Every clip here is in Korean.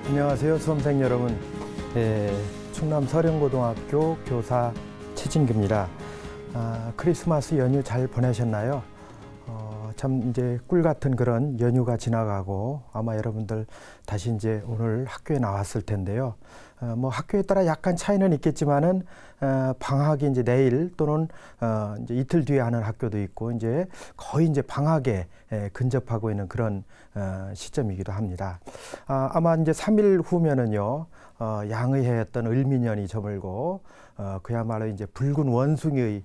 안녕하세요, 수험생 여러분. 충남 서령고등학교 교사 최진규입니다. 크리스마스 연휴 잘 보내셨나요? 참 이제 꿀 같은 그런 연휴가 지나가고 아마 여러분들 다시 이제 오늘 학교에 나왔을 텐데요. 뭐 학교에 따라 약간 차이는 있겠지만은 방학이 이제 내일 또는 이제 이틀 뒤에 하는 학교도 있고 이제 거의 이제 방학에 근접하고 있는 그런 시점이기도 합니다. 아마 이제 3일 후면은요. 양의해였던 을미년이 저물고 그야말로 이제 붉은 원숭이의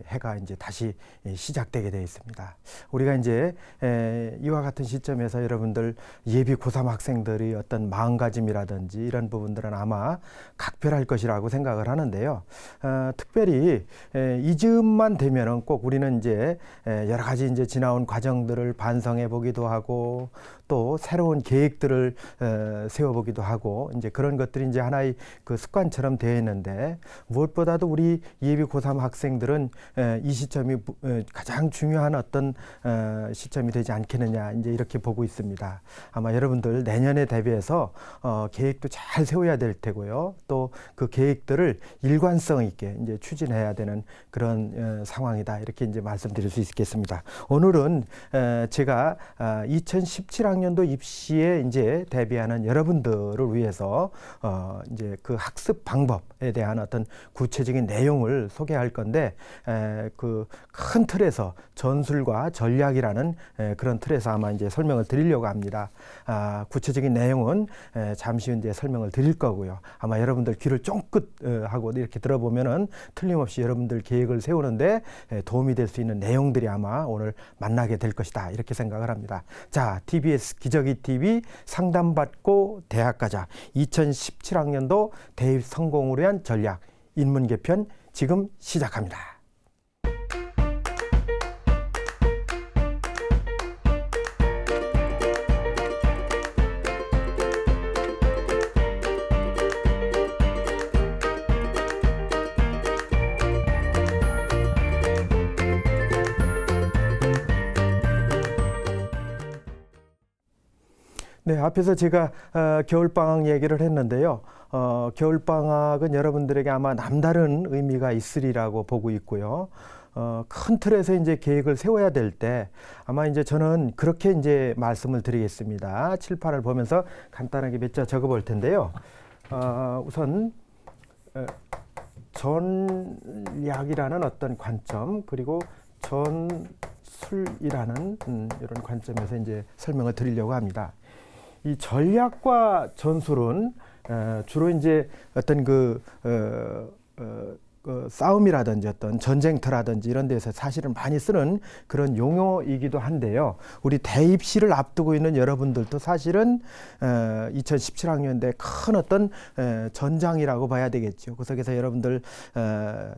해가 이제 다시 시작되게 되어 있습니다. 우리가 이제 이와 같은 시점에서 여러분들 예비 고3 학생들의 어떤 마음가짐이라든지 이런 부분들은 아마 각별할 것이라고 생각을 하는데요. 특별히 이 즈음만 되면은 꼭 우리는 이제 여러 가지 이제 지나온 과정들을 반성해 보기도 하고 또 새로운 계획들을 세워보기도 하고 이제 그런 것들이 이제 하나의 그 습관처럼 되어 있는데 무엇보다도 우리 예비 고3 학생들은 이 시점이 가장 중요한 어떤 시점이 되지 않겠느냐 이제 이렇게 보고 있습니다. 아마 여러분들 내년에 대비해서 계획도 잘 세워야 될 테고요. 또 그 계획들을 일관성 있게 이제 추진해야 되는 그런 상황이다 이렇게 이제 말씀드릴 수 있겠습니다. 오늘은 제가 2017학년도 입시에 이제 대비하는 여러분들을 위해서 이제 그 학습 방법에 대한 어떤 구체적인 내용을 소개할 건데 그 큰 틀에서 전술과 전략이라는 그런 틀에서 아마 이제 설명을 드리려고 합니다. 구체적인 내용은 잠시 이제 설명을 드릴 거고요. 아마 여러분들 귀를 쫑긋 하고 이렇게 들어보면은 틀림없이 여러분들 계획을 세우는데 도움이 될 수 있는 내용들이 아마 오늘 만나게 될 것이다 이렇게 생각을 합니다. 자, TBS 기저귀 TV 상담받고 대학 가자 2017학년도 대입 성공을 위한 전략 인문 개편 지금 시작합니다. 네, 앞에서 제가 겨울방학 얘기를 했는데요. 겨울방학은 여러분들에게 아마 남다른 의미가 있으리라고 보고 있고요. 큰 틀에서 이제 계획을 세워야 될 때 아마 이제 저는 그렇게 이제 말씀을 드리겠습니다. 칠판을 보면서 간단하게 몇 자 적어 볼 텐데요. 우선 전략이라는 어떤 관점 그리고 전술이라는 이런 관점에서 이제 설명을 드리려고 합니다. 이 전략과 전술은 주로 이제 어떤 그 싸움이라든지 어떤 전쟁터라든지 이런 데서 사실은 많이 쓰는 그런 용어이기도 한데요. 우리 대입시를 앞두고 있는 여러분들도 사실은 2017학년대 큰 어떤 전장이라고 봐야 되겠죠. 그 속에서 여러분들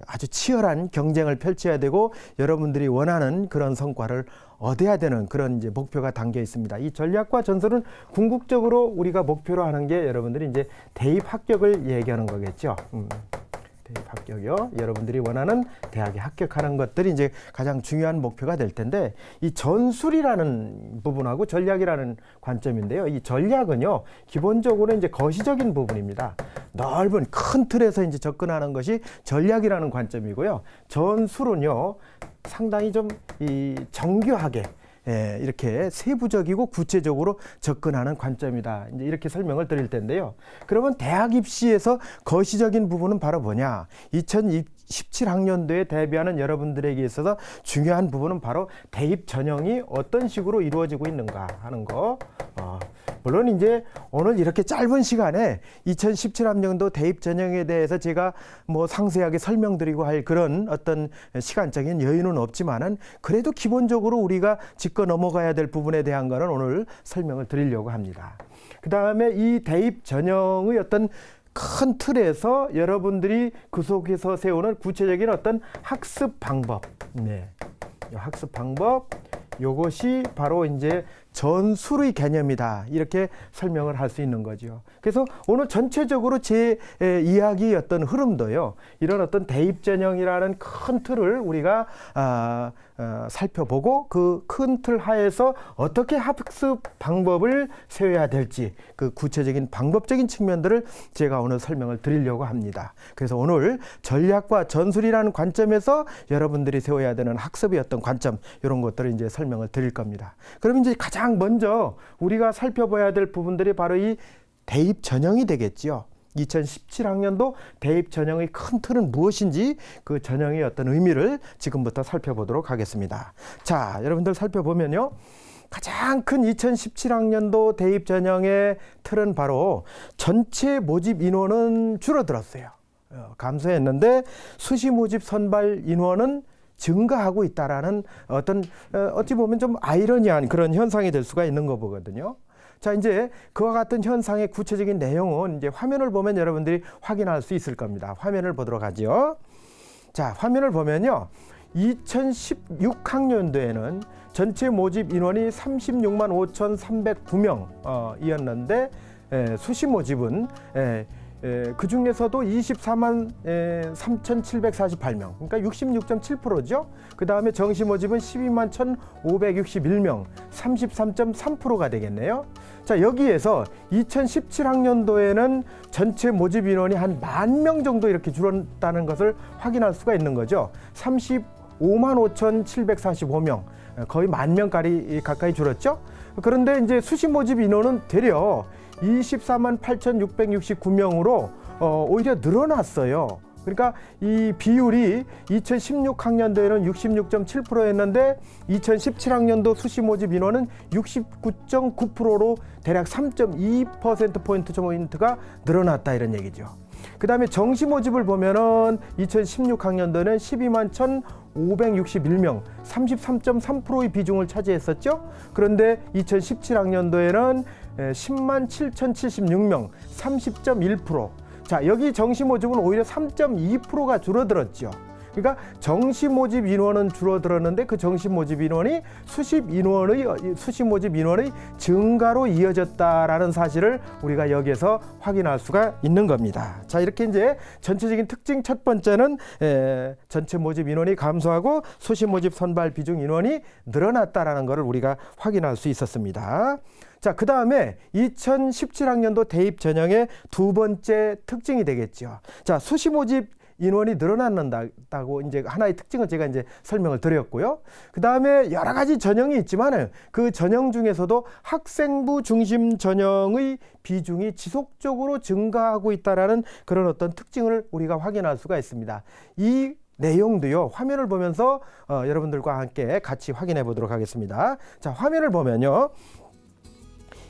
아주 치열한 경쟁을 펼쳐야 되고 여러분들이 원하는 그런 성과를 얻어야 되는 그런 이제 목표가 담겨 있습니다. 이 전략과 전술은 궁극적으로 우리가 목표로 하는 게 여러분들이 이제 대입 합격을 얘기하는 거겠죠. 대입 합격이요. 여러분들이 원하는 대학에 합격하는 것들이 이제 가장 중요한 목표가 될 텐데 이 전술이라는 부분하고 전략이라는 관점인데요. 이 전략은요, 기본적으로 이제 거시적인 부분입니다. 넓은 큰 틀에서 이제 접근하는 것이 전략이라는 관점이고요. 전술은요, 상당히 좀 이 정교하게 이렇게 세부적이고 구체적으로 접근하는 관점이다. 이제 이렇게 설명을 드릴 텐데요. 그러면 대학 입시에서 거시적인 부분은 바로 뭐냐? 2017학년도에 대비하는 여러분들에게 있어서 중요한 부분은 바로 대입 전형이 어떤 식으로 이루어지고 있는가 하는 거. 물론 이제 오늘 이렇게 짧은 시간에 2017학년도 대입 전형에 대해서 제가 뭐 상세하게 설명드리고 할 그런 어떤 시간적인 여유는 없지만은 그래도 기본적으로 우리가 짚고 넘어가야 될 부분에 대한 거는 오늘 설명을 드리려고 합니다. 그 다음에 이 대입 전형의 어떤 큰 틀에서 여러분들이 그 속에서 세우는 구체적인 어떤 학습 방법, 학습 방법, 요것이 바로 이제 전술의 개념이다. 이렇게 설명을 할 수 있는 거죠. 그래서 오늘 전체적으로 제 이야기의 어떤 흐름도요. 이런 어떤 대입전형이라는 큰 틀을 우리가 살펴보고 그 큰 틀 하에서 어떻게 학습 방법을 세워야 될지 그 구체적인 방법적인 측면들을 제가 오늘 설명을 드리려고 합니다. 그래서 오늘 전략과 전술이라는 관점에서 여러분들이 세워야 되는 학습의 어떤 관점 이런 것들을 이제 설명을 드릴 겁니다. 그럼 이제 가장 먼저 우리가 살펴봐야 될 부분들이 바로 이 대입 전형이 되겠죠. 2017학년도 대입 전형의 큰 틀은 무엇인지 그 전형의 어떤 의미를 지금부터 살펴보도록 하겠습니다. 자, 여러분들 살펴보면요. 가장 큰 2017학년도 대입 전형의 틀은 바로 전체 모집 인원은 줄어들었어요. 감소했는데 수시 모집 선발 인원은 증가하고 있다라는 어떤 어찌 보면 좀 아이러니한 그런 현상이 될 수가 있는 거 보거든요. 자, 이제 그와 같은 현상의 구체적인 내용은 이제 화면을 보면 여러분들이 확인할 수 있을 겁니다. 화면을 보도록 하죠. 자, 화면을 보면요. 2016학년도에는 전체 모집 인원이 36만 5,309명 이었는데 수시 모집은 그 중에서도 24만 3,748명, 그러니까 66.7%죠. 그 다음에 정시 모집은 12만 1,561명, 33.3%가 되겠네요. 자, 여기에서 2017학년도에는 전체 모집 인원이 한 10,000명 정도 이렇게 줄었다는 것을 확인할 수가 있는 거죠. 35만 5,745명, 거의 10,000명까지 가까이 줄었죠. 그런데 이제 수시 모집 인원은 되려 24만 8,669명으로 오히려 늘어났어요. 그러니까 이 비율이 2016학년도에는 66.7%였는데 2017학년도 수시 모집 인원은 69.9%로 대략 3.2%포인트가 늘어났다 이런 얘기죠. 그 다음에 정시 모집을 보면은 2016학년도는 12만 1,561명, 33.3%의 비중을 차지했었죠. 그런데 2017학년도에는 10만 7,076명, 30.1%. 자, 여기 정시 모집은 오히려 3.2%가 줄어들었죠. 그러니까 정시 모집 인원은 줄어들었는데 그 정시 모집 인원이 수시 모집 인원의 증가로 이어졌다라는 사실을 우리가 여기에서 확인할 수가 있는 겁니다. 자, 이렇게 이제 전체적인 특징 첫 번째는 전체 모집 인원이 감소하고 수시 모집 선발 비중 인원이 늘어났다라는 것을 우리가 확인할 수 있었습니다. 자, 그 다음에 2017학년도 대입 전형의 두 번째 특징이 되겠죠. 자, 수시 모집 인원이 늘어난다고 이제 하나의 특징을 제가 이제 설명을 드렸고요. 그 다음에 여러 가지 전형이 있지만은 그 전형 중에서도 학생부 중심 전형의 비중이 지속적으로 증가하고 있다라는 그런 어떤 특징을 우리가 확인할 수가 있습니다. 이 내용도요, 화면을 보면서 여러분들과 함께 같이 확인해 보도록 하겠습니다. 자, 화면을 보면요.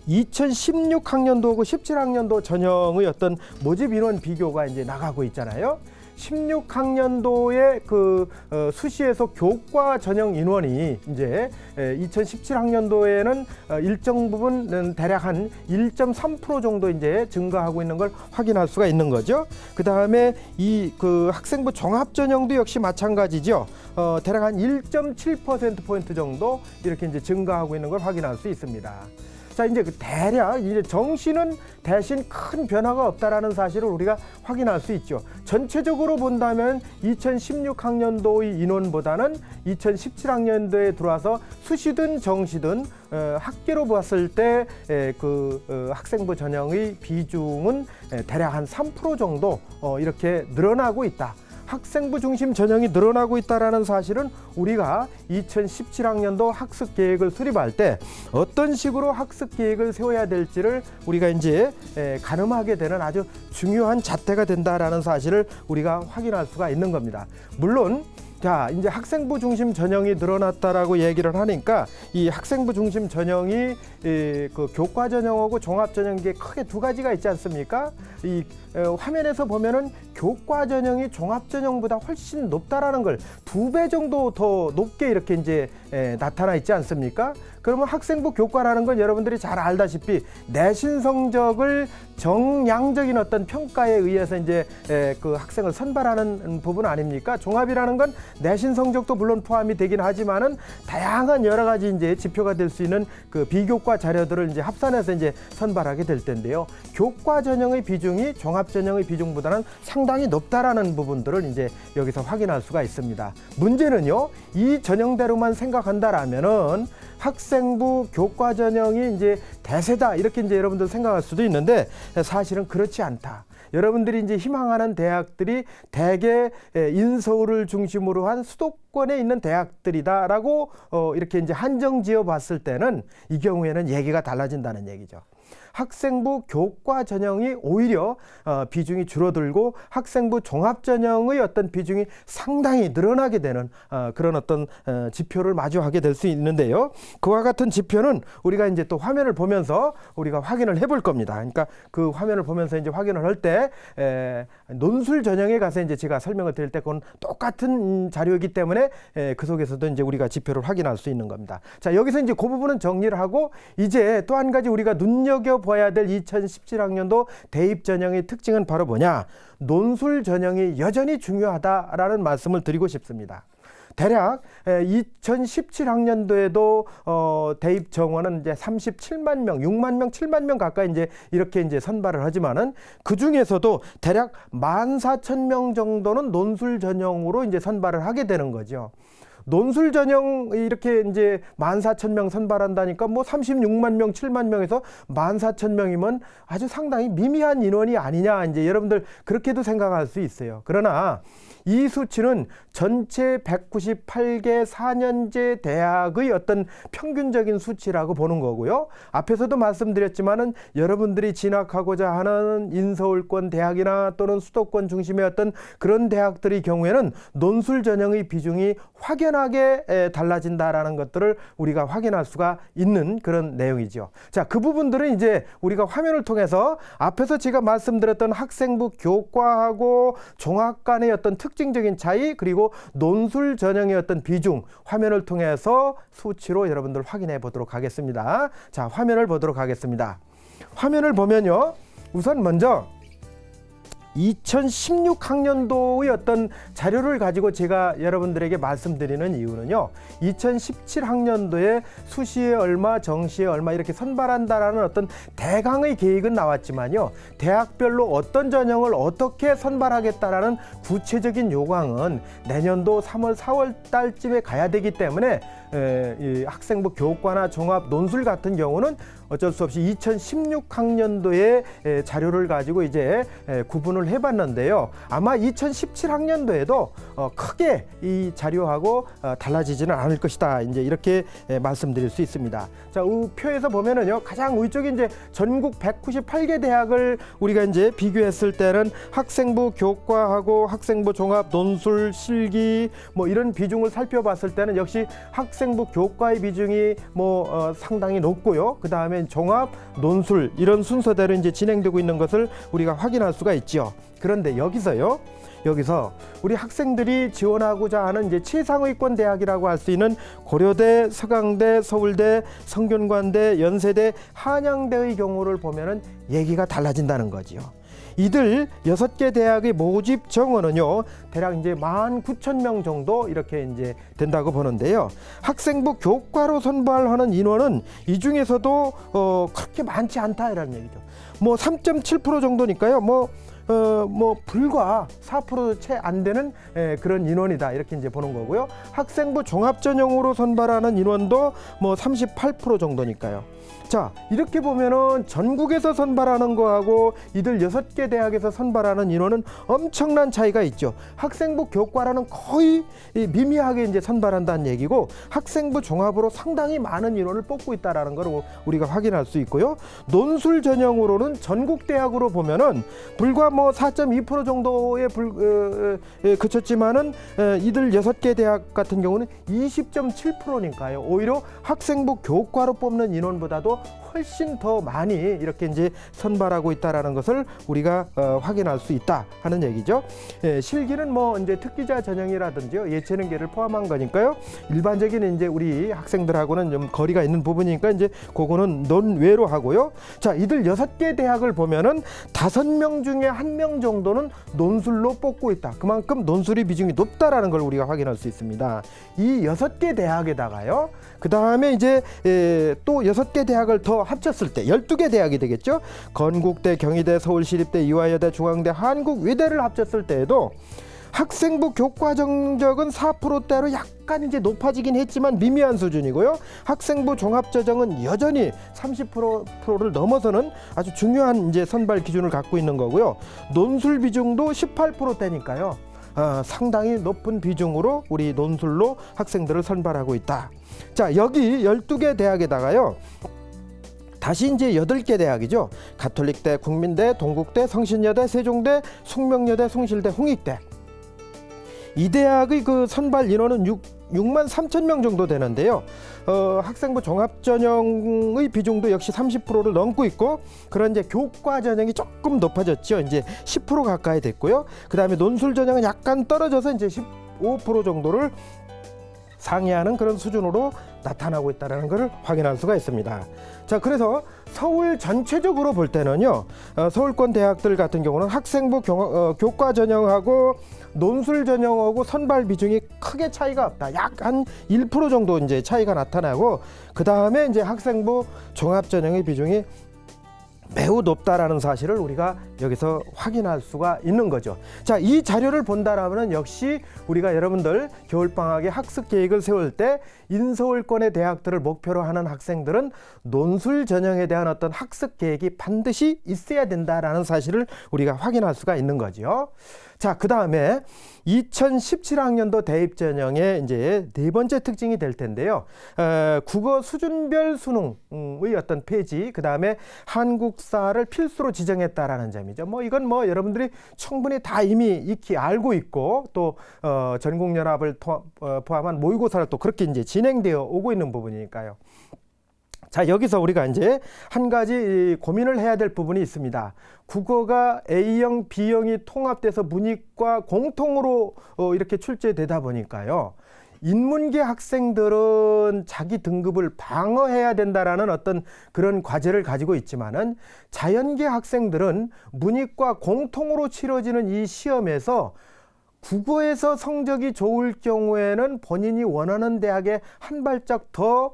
2016학년도하고 17학년도 전형의 어떤 모집 인원 비교가 이제 나가고 있잖아요. 16학년도의 그 수시에서 교과 전형 인원이 이제 2017학년도에는 일정 부분 대략 한 1.3% 정도 이제 증가하고 있는 걸 확인할 수가 있는 거죠. 그 다음에 이 그 학생부 종합 전형도 역시 마찬가지죠. 대략 한 1.7%포인트 정도 이렇게 이제 증가하고 있는 걸 확인할 수 있습니다. 자, 이제 대략 이제 정시는 대신 큰 변화가 없다라는 사실을 우리가 확인할 수 있죠. 전체적으로 본다면 2016학년도의 인원보다는 2017학년도에 들어와서 수시든 정시든 학계로 봤을 때 학생부 전형의 비중은 대략 한 3% 정도 이렇게 늘어나고 있다. 학생부 중심 전형이 늘어나고 있다는 사실은 우리가 2017학년도 학습 계획을 수립할 때 어떤 식으로 학습 계획을 세워야 될지를 우리가 이제 가늠하게 되는 아주 중요한 잣대가 된다라는 사실을 우리가 확인할 수가 있는 겁니다. 물론 자, 이제 학생부 중심 전형이 늘어났다라고 얘기를 하니까 이 학생부 중심 전형이 그 교과 전형하고 종합 전형 게 크게 두 가지가 있지 않습니까? 이 화면에서 보면은 교과 전형이 종합 전형보다 훨씬 높다라는 걸 2배 정도 더 높게 이렇게 이제 나타나 있지 않습니까? 그러면 학생부 교과라는 건 여러분들이 잘 알다시피 내신 성적을 정량적인 어떤 평가에 의해서 이제 그 학생을 선발하는 부분 아닙니까? 종합이라는 건 내신 성적도 물론 포함이 되긴 하지만은 다양한 여러 가지 이제 지표가 될 수 있는 그 비교과 자료들을 이제 합산해서 이제 선발하게 될 텐데요. 교과 전형의 비중이 종합 전형의 비중보다는 상당히 높다라는 부분들을 이제 여기서 확인할 수가 있습니다. 문제는요, 이 전형대로만 생각한다라면은 학생부 교과 전형이 이제 대세다 이렇게 이제 여러분들 생각할 수도 있는데 사실은 그렇지 않다. 여러분들이 이제 희망하는 대학들이 대개 인서울을 중심으로 한 수도권에 있는 대학들이다라고 이렇게 이제 한정지어 봤을 때는 이 경우에는 얘기가 달라진다는 얘기죠. 학생부 교과 전형이 오히려 비중이 줄어들고 학생부 종합 전형의 어떤 비중이 상당히 늘어나게 되는 그런 어떤 지표를 마주하게 될 수 있는데요. 그와 같은 지표는 우리가 이제 또 화면을 보면서 우리가 확인을 해볼 겁니다. 그러니까 그 화면을 보면서 이제 확인을 할 때 논술 전형에 가서 이제 제가 설명을 드릴 때 그건 똑같은 자료이기 때문에 그 속에서도 이제 우리가 지표를 확인할 수 있는 겁니다. 자, 여기서 이제 그 부분은 정리를 하고 이제 또 한 가지 우리가 눈여겨봐야 될 2017학년도 대입 전형의 특징은 바로 뭐냐? 논술 전형이 여전히 중요하다라는 말씀을 드리고 싶습니다. 대략 2017학년도에도 대입 정원은 이제 37만 명, 6만 명, 7만 명 가까이 이제 이렇게 이제 선발을 하지만은 그 중에서도 대략 14,000명 정도는 논술 전형으로 이제 선발을 하게 되는 거죠. 논술 전형 이렇게 이제 14,000명 선발한다니까 뭐 36만 명, 7만 명에서 14,000명이면 아주 상당히 미미한 인원이 아니냐 이제 여러분들 그렇게도 생각할 수 있어요. 그러나 이 수치는 전체 198개 4년제 대학의 어떤 평균적인 수치라고 보는 거고요. 앞에서도 말씀드렸지만은 여러분들이 진학하고자 하는 인서울권 대학이나 또는 수도권 중심의 어떤 그런 대학들의 경우에는 논술 전형의 비중이 확연하게 달라진다라는 것들을 우리가 확인할 수가 있는 그런 내용이죠. 자, 그 부분들은 이제 우리가 화면을 통해서 앞에서 제가 말씀드렸던 학생부 교과하고 종합 간의 어떤 특징적인 차이 그리고 논술 전형의 어떤 비중 화면을 통해서 수치로 여러분들 확인해 보도록 하겠습니다. 자, 화면을 보도록 하겠습니다. 화면을 보면요, 우선 먼저 2016학년도의 어떤 자료를 가지고 제가 여러분들에게 말씀드리는 이유는요, 2017학년도에 수시에 얼마, 정시에 얼마 이렇게 선발한다라는 어떤 대강의 계획은 나왔지만요, 대학별로 어떤 전형을 어떻게 선발하겠다라는 구체적인 요강은 내년도 3월, 4월 달쯤에 가야 되기 때문에 이 학생부 교과나 종합 논술 같은 경우는 어쩔 수 없이 2016학년도의 자료를 가지고 이제 구분을 해봤는데요. 아마 2017학년도에도 크게 이 자료하고 달라지지는 않을 것이다. 이제 이렇게 말씀드릴 수 있습니다. 자, 이 표에서 보면은요, 가장 위쪽에 이제 전국 198개 대학을 우리가 이제 비교했을 때는 학생부 교과하고 학생부 종합 논술 실기 뭐 이런 비중을 살펴봤을 때는 역시 학생부 교과의 비중이 상당히 높고요. 그 다음에 종합, 논술 이런 순서대로 이제 진행되고 있는 것을 우리가 확인할 수가 있죠. 그런데 여기서 우리 학생들이 지원하고자 하는 이제 최상위권 대학이라고 할 수 있는 고려대, 서강대, 서울대, 성균관대, 연세대, 한양대의 경우를 보면은 얘기가 달라진다는 거지요. 이들 6개 대학의 모집 정원은요, 대략 이제 19,000명 정도 이렇게 이제 된다고 보는데요. 학생부 교과로 선발하는 인원은 이 중에서도 그렇게 많지 않다 이라는 얘기죠. 3.7% 정도니까요. 불과 4% 채 안 되는 그런 인원이다 이렇게 이제 보는 거고요. 학생부 종합 전형으로 선발하는 인원도 38% 정도니까요. 자, 이렇게 보면은 전국에서 선발하는 거하고 이들 6개 대학에서 선발하는 인원은 엄청난 차이가 있죠. 학생부 교과라는 거의 미미하게 이제 선발한다는 얘기고 학생부 종합으로 상당히 많은 인원을 뽑고 있다라는 걸 우리가 확인할 수 있고요. 논술 전형으로는 전국 대학으로 보면은 불과 뭐 4.2% 정도에 그쳤지만은 이들 6개 대학 같은 경우는 20.7%니까요. 오히려 학생부 교과로 뽑는 인원보다도 훨씬 더 많이 이렇게 이제 선발하고 있다라는 것을 우리가 확인할 수 있다 하는 얘기죠. 실기는 뭐 이제 특기자 전형이라든지요, 예체능계를 포함한 거니까요. 일반적인 이제 우리 학생들하고는 좀 거리가 있는 부분이니까 이제 그거는 논외로 하고요. 자, 이들 6개 대학을 보면은 5명 중에 1명 정도는 논술로 뽑고 있다. 그만큼 논술의 비중이 높다라는 걸 우리가 확인할 수 있습니다. 이 6개 대학에다가요, 그 다음에 이제 또 6개 대학을 더 합쳤을 때 12개 대학이 되겠죠. 건국대, 경희대, 서울시립대, 이화여대, 중앙대, 한국외대를 합쳤을 때에도 학생부 교과 정적은 4%대로 약간 이제 높아지긴 했지만 미미한 수준이고요. 학생부 종합전형은 여전히 30%를 넘어서는 아주 중요한 이제 선발 기준을 갖고 있는 거고요. 논술 비중도 18%대니까요. 상당히 높은 비중으로 우리 논술로 학생들을 선발하고 있다. 자, 여기 12개 대학에다가요, 다시 이제 8개 대학이죠. 가톨릭대, 국민대, 동국대, 성신여대, 세종대, 숙명여대, 숭실대, 홍익대. 이 대학의 그 선발 인원은 6만 3천 명 정도 되는데요. 학생부 종합전형의 비중도 역시 30%를 넘고 있고, 그런 이제 교과 전형이 조금 높아졌죠. 이제 10% 가까이 됐고요. 그 다음에 논술 전형은 약간 떨어져서 이제 15% 정도를 상회하는 그런 수준으로 나타나고 있다는 것을 확인할 수가 있습니다. 자, 그래서 서울 전체적으로 볼 때는요, 서울권 대학들 같은 경우는 학생부 교과 전형하고 논술 전형하고 선발 비중이 크게 차이가 없다. 약 한 1% 정도 이제 차이가 나타나고, 그 다음에 이제 학생부 종합 전형의 비중이 매우 높다라는 사실을 우리가 여기서 확인할 수가 있는 거죠. 자, 이 자료를 본다라면 역시 우리가 여러분들 겨울방학에 학습 계획을 세울 때 인서울권의 대학들을 목표로 하는 학생들은 논술 전형에 대한 어떤 학습 계획이 반드시 있어야 된다라는 사실을 우리가 확인할 수가 있는 거죠. 자, 그 다음에 2017학년도 대입 전형의 이제 네 번째 특징이 될 텐데요. 국어 수준별 수능의 어떤 폐지, 그 다음에 한국사를 필수로 지정했다라는 점이죠. 뭐 이건 뭐 여러분들이 충분히 다 이미 익히 알고 있고, 또 전국연합을 포함한 모의고사를 또 그렇게 이제 진행되어 오고 있는 부분이니까요. 자, 여기서 우리가 이제 한 가지 고민을 해야 될 부분이 있습니다. 국어가 A형, B형이 통합돼서 문이과 공통으로 이렇게 출제되다 보니까요, 인문계 학생들은 자기 등급을 방어해야 된다라는 어떤 그런 과제를 가지고 있지만은, 자연계 학생들은 문이과 공통으로 치러지는 이 시험에서 국어에서 성적이 좋을 경우에는 본인이 원하는 대학에 한 발짝 더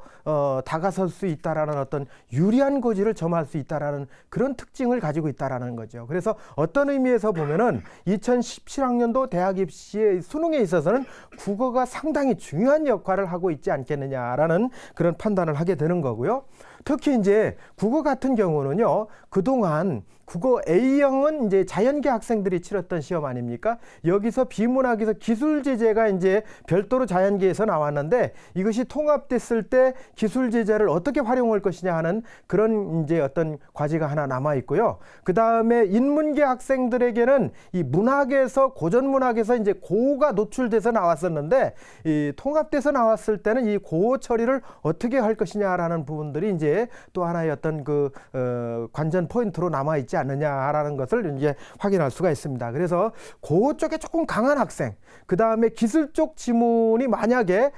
다가설 수 있다라는 어떤 유리한 고지를 점할 수 있다라는 그런 특징을 가지고 있다라는 거죠. 그래서 어떤 의미에서 보면은 2017학년도 대학 입시의 수능에 있어서는 국어가 상당히 중요한 역할을 하고 있지 않겠느냐라는 그런 판단을 하게 되는 거고요. 특히 이제 국어 같은 경우는요, 그동안 국어 A형은 이제 자연계 학생들이 치렀던 시험 아닙니까? 여기서 비문학에서 기술 제재가 이제 별도로 자연계에서 나왔는데, 이것이 통합됐을 때 기술 제재를 어떻게 활용할 것이냐 하는 그런 이제 어떤 과제가 하나 남아 있고요. 그 다음에 인문계 학생들에게는 이 문학에서, 고전 문학에서 이제 고가 노출돼서 나왔었는데, 이 통합돼서 나왔을 때는 이 고 처리를 어떻게 할 것이냐라는 부분들이 이제 또 하나의 어떤 그 관전 포인트로 남아 있지 않느냐라는 것을 이제 확인할 수가 있습니다. 그래서 고 쪽에 조금 강한 학생, 그 다음에 기술 쪽 지문이 만약에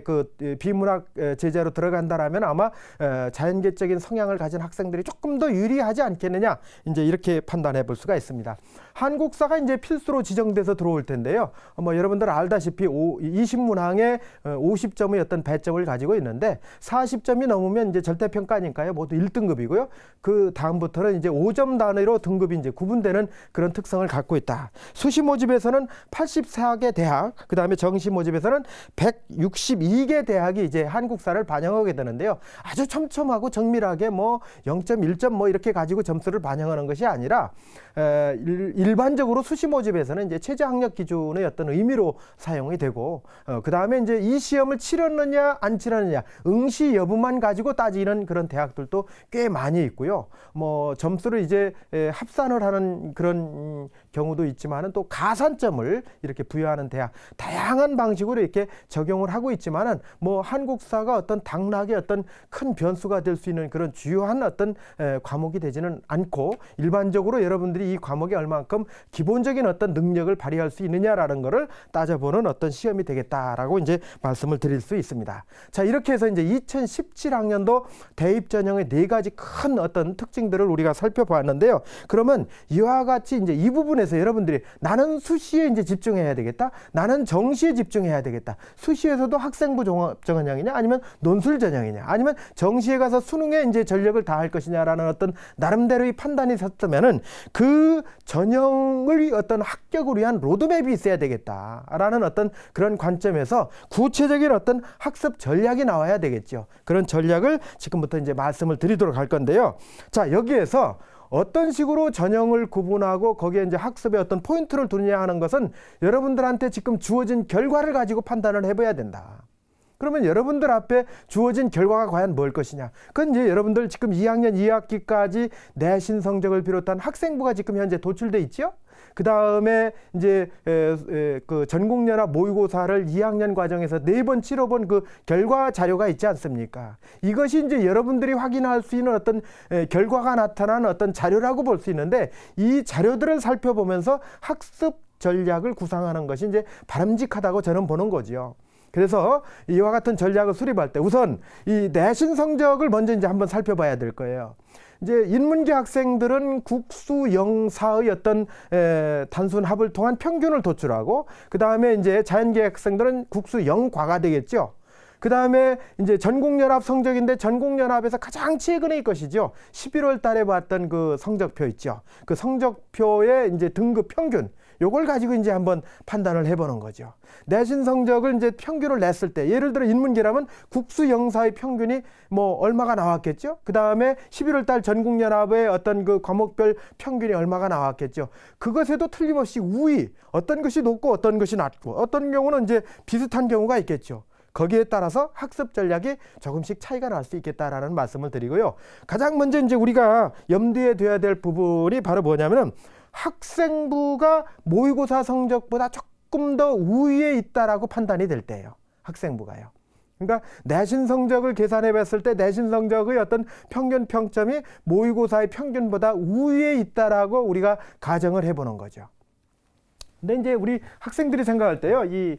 그 비문학 제재로 들어간다라면 아마 자연계적인 성향을 가진 학생들이 조금 더 유리하지 않겠느냐, 이제 이렇게 판단해 볼 수가 있습니다. 한국사가 이제 필수로 지정돼서 들어올 텐데요. 뭐 여러분들 알다시피 20문항에 50점의 어떤 배점을 가지고 있는데, 40점이 넘으면 이제 절대평가니까요, 모두 1등급이고요. 그 다음부터는 이제 5점 단위로 등급이 이제 구분되는 그런 특성을 갖고 있다. 수시 모집에서는 84개 대학, 그 다음에 정시 모집에서는 162개 대학이 이제 한국사를 반영하게 되는데요. 아주 촘촘하고 정밀하게 뭐 0.1점 뭐 이렇게 가지고 점수를 반영하는 것이 아니라 일반적으로 수시 모집에서는 이제 최저 학력 기준의 어떤 의미로 사용이 되고, 그 다음에 이제 이 시험을 치렀느냐 안 치렀느냐 응시 여부만 가지고 따지는 그런 대학들도 꽤 많이 있고요. 뭐 점수를 이제 합산을 하는 그런 경우도 있지만은 또 가산점을 이렇게 부여하는 대학, 다양한 방식으로 이렇게 적용을 하고 있지만은 뭐 한국사가 어떤 당락의 어떤 큰 변수가 될 수 있는 그런 주요한 어떤 과목이 되지는 않고, 일반적으로 여러분들이 이 과목에 얼만큼 기본적인 어떤 능력을 발휘할 수 있느냐라는 것을 따져보는 어떤 시험이 되겠다라고 이제 말씀을 드릴 수 있습니다. 자, 이렇게 해서 이제 2017학년도 대입 전형의 4가지 큰 어떤 특징들을 우리가 살펴보았는데요. 그러면 이와 같이 이제 이 부분에서 여러분들이 나는 수시에 이제 집중해야 되겠다, 나는 정시에 집중해야 되겠다, 수시에서도 학생부 종합 전형이냐 아니면 논술 전형이냐, 아니면 정시에 가서 수능에 이제 전력을 다할 것이냐라는 어떤 나름대로의 판단이 섰다면은 그 전형을 어떤 합격을 위한 로드맵이 있어야 되겠다라는 어떤 그런 관점에서 구체적인 어떤 학습 전략이 나와야 되겠죠. 그런 전략을 지금부터 이제 말씀을 드리도록 할 건데요. 자, 여기에서 어떤 식으로 전형을 구분하고 거기에 이제 학습의 어떤 포인트를 두느냐 하는 것은 여러분들한테 지금 주어진 결과를 가지고 판단을 해봐야 된다. 그러면 여러분들 앞에 주어진 결과가 과연 뭘 것이냐? 그건 이제 여러분들 지금 2학년 2학기까지 내신 성적을 비롯한 학생부가 지금 현재 도출돼 있죠? 그 다음에 이제 그 전국연합 모의고사를 2학년 과정에서 4번 치러본 그 결과 자료가 있지 않습니까? 이것이 이제 여러분들이 확인할 수 있는 어떤 결과가 나타나는 어떤 자료라고 볼 수 있는데, 이 자료들을 살펴보면서 학습 전략을 구상하는 것이 이제 바람직하다고 저는 보는 거죠. 그래서 이와 같은 전략을 수립할 때 우선 이 내신 성적을 먼저 이제 한번 살펴봐야 될 거예요. 이제 인문계 학생들은 국수 영사의 어떤 단순 합을 통한 평균을 도출하고, 그 다음에 이제 자연계 학생들은 국수 영과가 되겠죠. 그 다음에 이제 전국연합 성적인데 전국연합에서 가장 최근의 것이죠. 11월 달에 봤던 그 성적표 있죠. 그 성적표의 이제 등급 평균, 요걸 가지고 이제 한번 판단을 해보는 거죠. 내신 성적을 이제 평균을 냈을 때, 예를 들어 인문계라면 국수 영사의 평균이 뭐 얼마가 나왔겠죠. 그 다음에 11월 달 전국연합의 어떤 그 과목별 평균이 얼마가 나왔겠죠. 그것에도 틀림없이 우위, 어떤 것이 높고 어떤 것이 낮고, 어떤 경우는 이제 비슷한 경우가 있겠죠. 거기에 따라서 학습 전략이 조금씩 차이가 날 수 있겠다라는 말씀을 드리고요. 가장 먼저 이제 우리가 염두에 둬야 될 부분이 바로 뭐냐면은, 학생부가 모의고사 성적보다 조금 더 우위에 있다라고 판단이 될 때예요. 학생부가요. 그러니까 내신 성적을 계산해 봤을 때 내신 성적의 어떤 평균 평점이 모의고사의 평균보다 우위에 있다라고 우리가 가정을 해보는 거죠. 근데 이제 우리 학생들이 생각할 때요, 이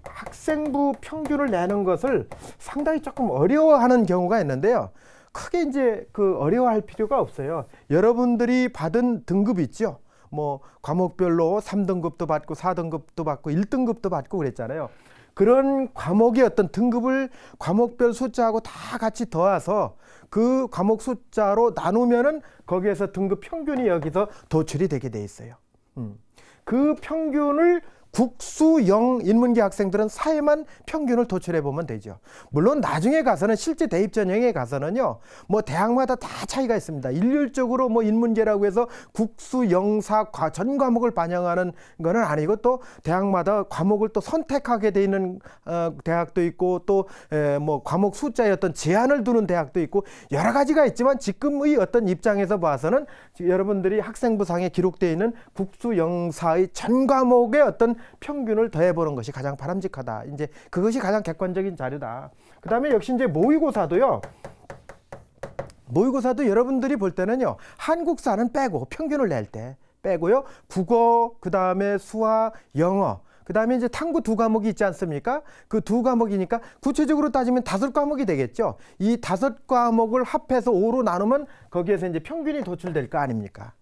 학생부 평균을 내는 것을 상당히 조금 어려워하는 경우가 있는데요. 크게 이제 그 어려워할 필요가 없어요. 여러분들이 받은 등급 있죠. 뭐 과목별로 3등급도 받고 4등급도 받고 1등급도 받고 그랬잖아요. 그런 과목의 어떤 등급을 과목별 숫자하고 다 같이 더해서 그 과목 숫자로 나누면은 거기에서 등급 평균이 여기서 도출이 되게 돼 있어요. 그 평균을 국수영 인문계 학생들은 4회만 평균을 도출해 보면 되죠. 물론 나중에 가서는 실제 대입 전형에 가서는요, 뭐 대학마다 다 차이가 있습니다. 일률적으로 뭐 인문계라고 해서 국수, 영사, 전 과목을 반영하는 거는 아니고, 또 대학마다 과목을 또 선택하게 돼 있는 대학도 있고, 또 뭐 과목 숫자에 어떤 제한을 두는 대학도 있고, 여러 가지가 있지만 지금의 어떤 입장에서 봐서는 여러분들이 학생부상에 기록되어 있는 국수, 영사의 전 과목의 어떤 평균을 더해보는 것이 가장 바람직하다. 이제 그것이 가장 객관적인 자료다. 그 다음에 역시 이제 모의고사도요. 모의고사도 여러분들이 볼 때는요, 한국사는 빼고 평균을 낼 때 빼고요, 국어, 그 다음에 수학, 영어, 그 다음에 이제 탐구 2과목이 있지 않습니까? 그 2과목이니까 구체적으로 따지면 5과목이 되겠죠. 이 5과목을 합해서 5로 나누면 거기에서 이제 평균이 도출될 거 아닙니까?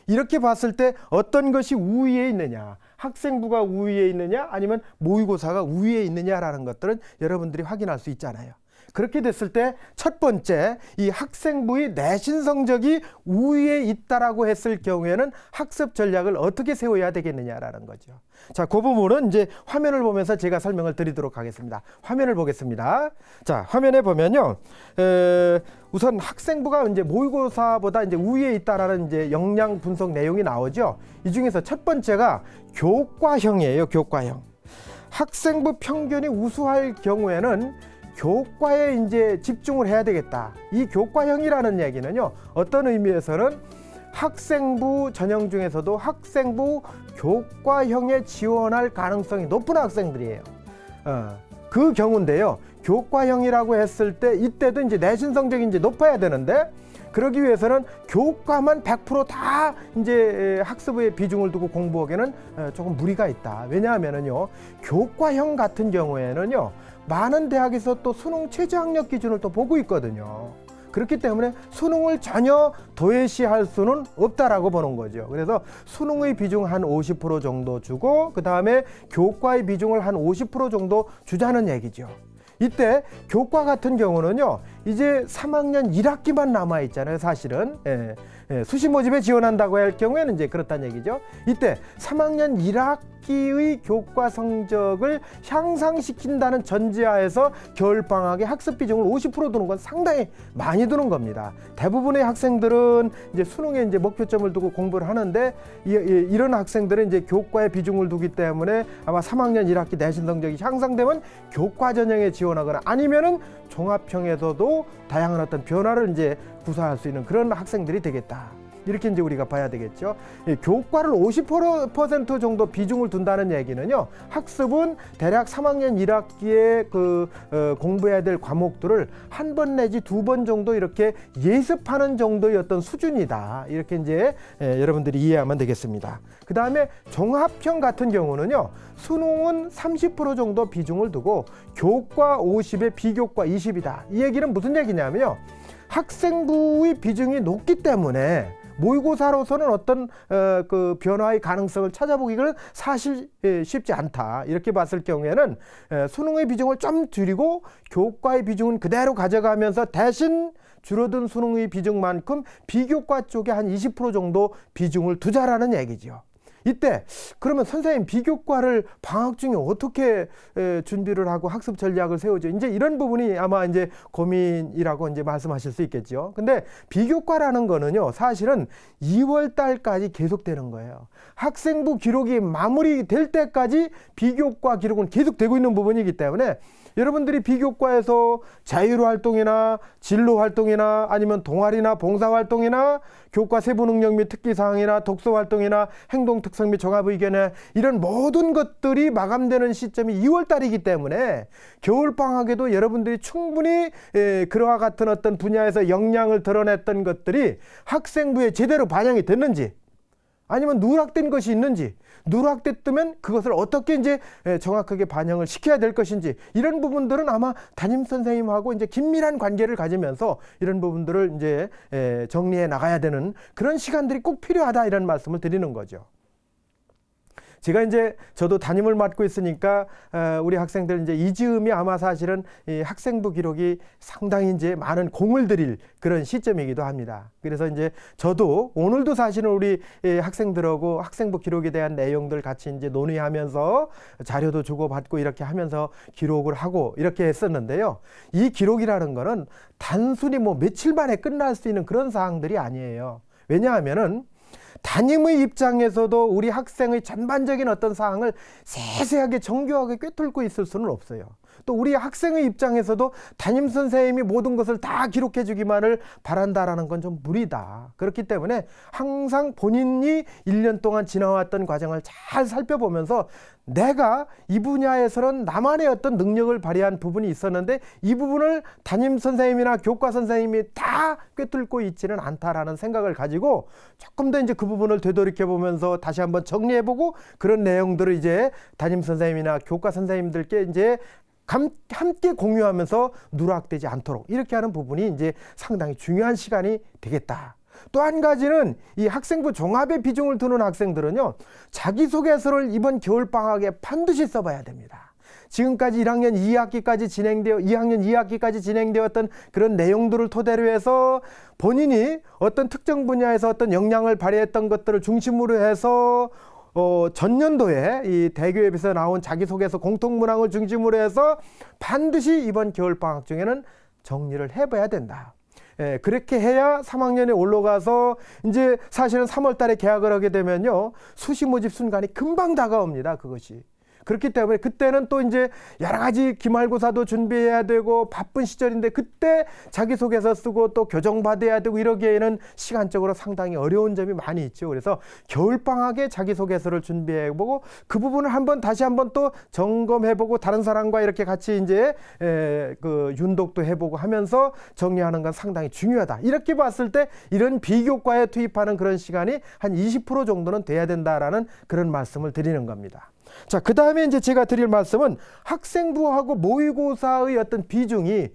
이렇게 봤을 때 어떤 것이 우위에 있느냐, 학생부가 우위에 있느냐 아니면 모의고사가 우위에 있느냐라는 것들은 여러분들이 확인할 수 있잖아요. 그렇게 됐을 때 첫 번째, 이 학생부의 내신 성적이 우위에 있다라고 했을 경우에는 학습 전략을 어떻게 세워야 되겠느냐라는 거죠. 자, 그 부분은 이제 화면을 보면서 제가 설명을 드리도록 하겠습니다. 화면을 보겠습니다. 자, 화면에 보면요. 우선 학생부가 이제 모의고사보다 이제 우위에 있다라는 이제 역량 분석 내용이 나오죠. 이 중에서 첫 번째가 교과형이에요. 교과형. 학생부 평균이 우수할 경우에는 교과에 이제 집중을 해야 되겠다. 이 교과형이라는 얘기는요, 어떤 의미에서는 학생부 전형 중에서도 학생부 교과형에 지원할 가능성이 높은 학생들이에요. 그 경우인데요. 교과형이라고 했을 때 이때도 이제 내신 성적이 이제 높아야 되는데, 그러기 위해서는 교과만 100%다 이제 학습의 비중을 두고 공부하기에는 조금 무리가 있다. 왜냐하면은요, 교과형 같은 경우에는요, 많은 대학에서 또 수능 최저학력 기준을 또 보고 있거든요. 그렇기 때문에 수능을 전혀 도외시할 수는 없다라고 보는 거죠. 그래서 수능의 비중 한 50% 정도 주고, 그 다음에 교과의 비중을 한 50% 정도 주자는 얘기죠. 이때 교과 같은 경우는요, 이제 3학년 1학기만 남아 있잖아요, 사실은. 수시 모집에 지원한다고 할 경우에는 이제 그렇다는 얘기죠. 이때 3학년 1학기의 교과 성적을 향상시킨다는 전제하에서 겨울방학에 학습 비중을 50% 두는 건 상당히 많이 두는 겁니다. 대부분의 학생들은 이제 수능에 이제 목표점을 두고 공부를 하는데, 이런 학생들은 이제 교과에 비중을 두기 때문에 아마 3학년 1학기 내신 성적이 향상되면 교과 전형에 지원하거나 아니면은 종합형에서도 다양한 어떤 변화를 이제 구사할 수 있는 그런 학생들이 되겠다. 이렇게 이제 우리가 봐야 되겠죠. 교과를 50% 정도 비중을 둔다는 얘기는요, 학습은 대략 3학년 1학기에 공부해야 될 과목들을 한 번 내지 두 번 정도 이렇게 예습하는 정도의 어떤 수준이다. 이렇게 이제 여러분들이 이해하면 되겠습니다. 그 다음에 종합형 같은 경우는요, 수능은 30% 정도 비중을 두고 교과 50에 비교과 20이다. 이 얘기는 무슨 얘기냐면요, 학생부의 비중이 높기 때문에 모의고사로서는 어떤 그 변화의 가능성을 찾아보기는 사실 쉽지 않다. 이렇게 봤을 경우에는 수능의 비중을 좀 줄이고 교과의 비중은 그대로 가져가면서 대신 줄어든 수능의 비중만큼 비교과 쪽에 한 20% 정도 비중을 두자라는 얘기죠. 이때 그러면 선생님, 비교과를 방학 중에 어떻게 준비를 하고 학습 전략을 세우죠? 이제 이런 부분이 아마 이제 고민이라고 이제 말씀하실 수 있겠죠. 근데 비교과라는 거는요, 사실은 2월 달까지 계속되는 거예요. 학생부 기록이 마무리될 때까지 비교과 기록은 계속되고 있는 부분이기 때문에 여러분들이 비교과에서 자율활동이나 진로활동이나 아니면 동아리나 봉사활동이나 교과 세부능력 및 특기사항이나 독서활동이나 행동특성 및 종합의견에 이런 모든 것들이 마감되는 시점이 2월 달이기 때문에 겨울방학에도 여러분들이 충분히 그와 같은 어떤 분야에서 역량을 드러냈던 것들이 학생부에 제대로 반영이 됐는지, 아니면 누락된 것이 있는지, 누락됐다면 그것을 어떻게 이제 정확하게 반영을 시켜야 될 것인지, 이런 부분들은 아마 담임 선생님하고 이제 긴밀한 관계를 가지면서 이런 부분들을 이제 정리해 나가야 되는 그런 시간들이 꼭 필요하다, 이런 말씀을 드리는 거죠. 제가 이제 저도 담임을 맡고 있으니까 우리 학생들 이제 이즈음이 아마 사실은 이 학생부 기록이 상당히 이제 많은 공을 들일 그런 시점이기도 합니다. 그래서 이제 저도 오늘도 사실은 우리 학생들하고 학생부 기록에 대한 내용들 같이 이제 논의하면서 자료도 주고받고 이렇게 하면서 기록을 하고 이렇게 했었는데요. 이 기록이라는 거는 단순히 뭐 며칠 만에 끝날 수 있는 그런 사항들이 아니에요. 왜냐하면은 담임의 입장에서도 우리 학생의 전반적인 어떤 사항을 세세하게 정교하게 꿰뚫고 있을 수는 없어요. 또 우리 학생의 입장에서도 담임 선생님이 모든 것을 다 기록해 주기만을 바란다라는 건 좀 무리다. 그렇기 때문에 항상 본인이 1년 동안 지나왔던 과정을 잘 살펴보면서 내가 이 분야에서는 나만의 어떤 능력을 발휘한 부분이 있었는데 이 부분을 담임 선생님이나 교과 선생님이 다 꿰뚫고 있지는 않다라는 생각을 가지고 조금 더 이제 그 부분을 되돌이켜 보면서 다시 한번 정리해보고 그런 내용들을 이제 담임 선생님이나 교과 선생님들께 이제 함께 공유하면서 누락되지 않도록 이렇게 하는 부분이 이제 상당히 중요한 시간이 되겠다. 또 한 가지는 이 학생부 종합에 비중을 두는 학생들은요, 자기소개서를 이번 겨울방학에 반드시 써봐야 됩니다. 지금까지 1학년 2학기까지 진행되었던 그런 내용들을 토대로 해서 본인이 어떤 특정 분야에서 어떤 역량을 발휘했던 것들을 중심으로 해서 전년도에 이 대교협에서 나온 자기소개서 공통문항을 중심으로 해서 반드시 이번 겨울방학 중에는 정리를 해봐야 된다. 예, 그렇게 해야 3학년에 올라가서 이제 사실은 3월 달에 개학을 하게 되면요. 수시 모집 순간이 금방 다가옵니다. 그것이. 그렇기 때문에 그때는 또 이제 여러 가지 기말고사도 준비해야 되고 바쁜 시절인데 그때 자기소개서 쓰고 또 교정받아야 되고 이러기에는 시간적으로 상당히 어려운 점이 많이 있죠. 그래서 겨울방학에 자기소개서를 준비해보고 그 부분을 다시 한번 또 점검해보고 다른 사람과 이렇게 같이 이제 그 윤독도 해보고 하면서 정리하는 건 상당히 중요하다. 이렇게 봤을 때 이런 비교과에 투입하는 그런 시간이 한 20% 정도는 돼야 된다라는 그런 말씀을 드리는 겁니다. 자, 그 다음에 이제 제가 드릴 말씀은 학생부하고 모의고사의 어떤 비중이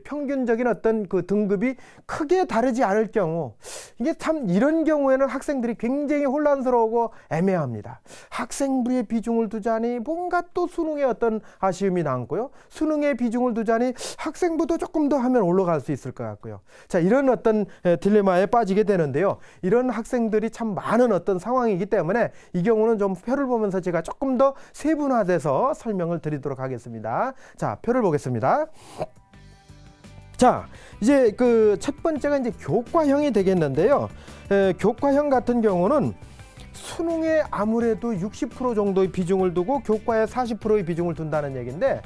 평균적인 어떤 그 등급이 크게 다르지 않을 경우, 이게 참 이런 경우에는 학생들이 굉장히 혼란스러우고 애매합니다. 학생부의 비중을 두자니 뭔가 또 수능에 어떤 아쉬움이 남고요. 수능의 비중을 두자니 학생부도 조금 더 하면 올라갈 수 있을 것 같고요. 자, 이런 어떤 딜레마에 빠지게 되는데요. 이런 학생들이 참 많은 어떤 상황이기 때문에 이 경우는 좀 표를 보면서 제가 조금 더 세분화돼서 설명을 드리도록 하겠습니다. 자, 표를 보겠습니다. 자, 이제 그 첫 번째가 이제 교과형이 되겠는데요. 교과형 같은 경우는 수능에 아무래도 60% 정도의 비중을 두고 교과에 40%의 비중을 둔다는 얘기인데,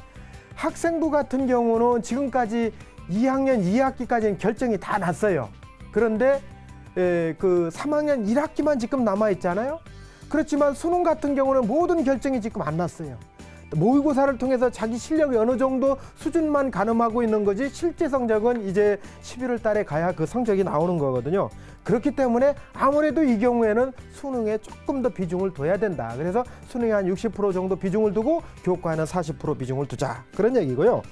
학생부 같은 경우는 지금까지 2학년 2학기까지는 결정이 다 났어요. 그런데 그 3학년 1학기만 지금 남아 있잖아요. 그렇지만 수능 같은 경우는 모든 결정이 지금 안 났어요. 모의고사를 통해서 자기 실력이 어느 정도 수준만 가늠하고 있는 거지, 실제 성적은 이제 11월 달에 가야 그 성적이 나오는 거거든요. 그렇기 때문에 아무래도 이 경우에는 수능에 조금 더 비중을 둬야 된다. 그래서 수능에 한 60% 정도 비중을 두고 교과에는 40% 비중을 두자, 그런 얘기고요.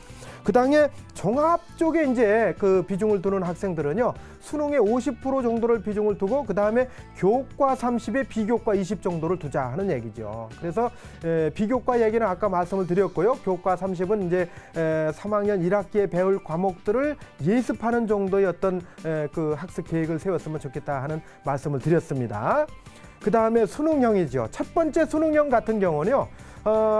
그 다음에 종합 쪽에 이제 그 비중을 두는 학생들은요, 수능에 50% 정도를 비중을 두고 그 다음에 교과 30에 비교과 20 정도를 두자 하는 얘기죠. 그래서 비교과 얘기는 아까 말씀을 드렸고요. 교과 30은 이제 3학년 1학기에 배울 과목들을 예습하는 정도의 어떤 그 학습 계획을 세웠으면 좋겠다 하는 말씀을 드렸습니다. 그 다음에 수능형이죠. 첫 번째 수능형 같은 경우는요,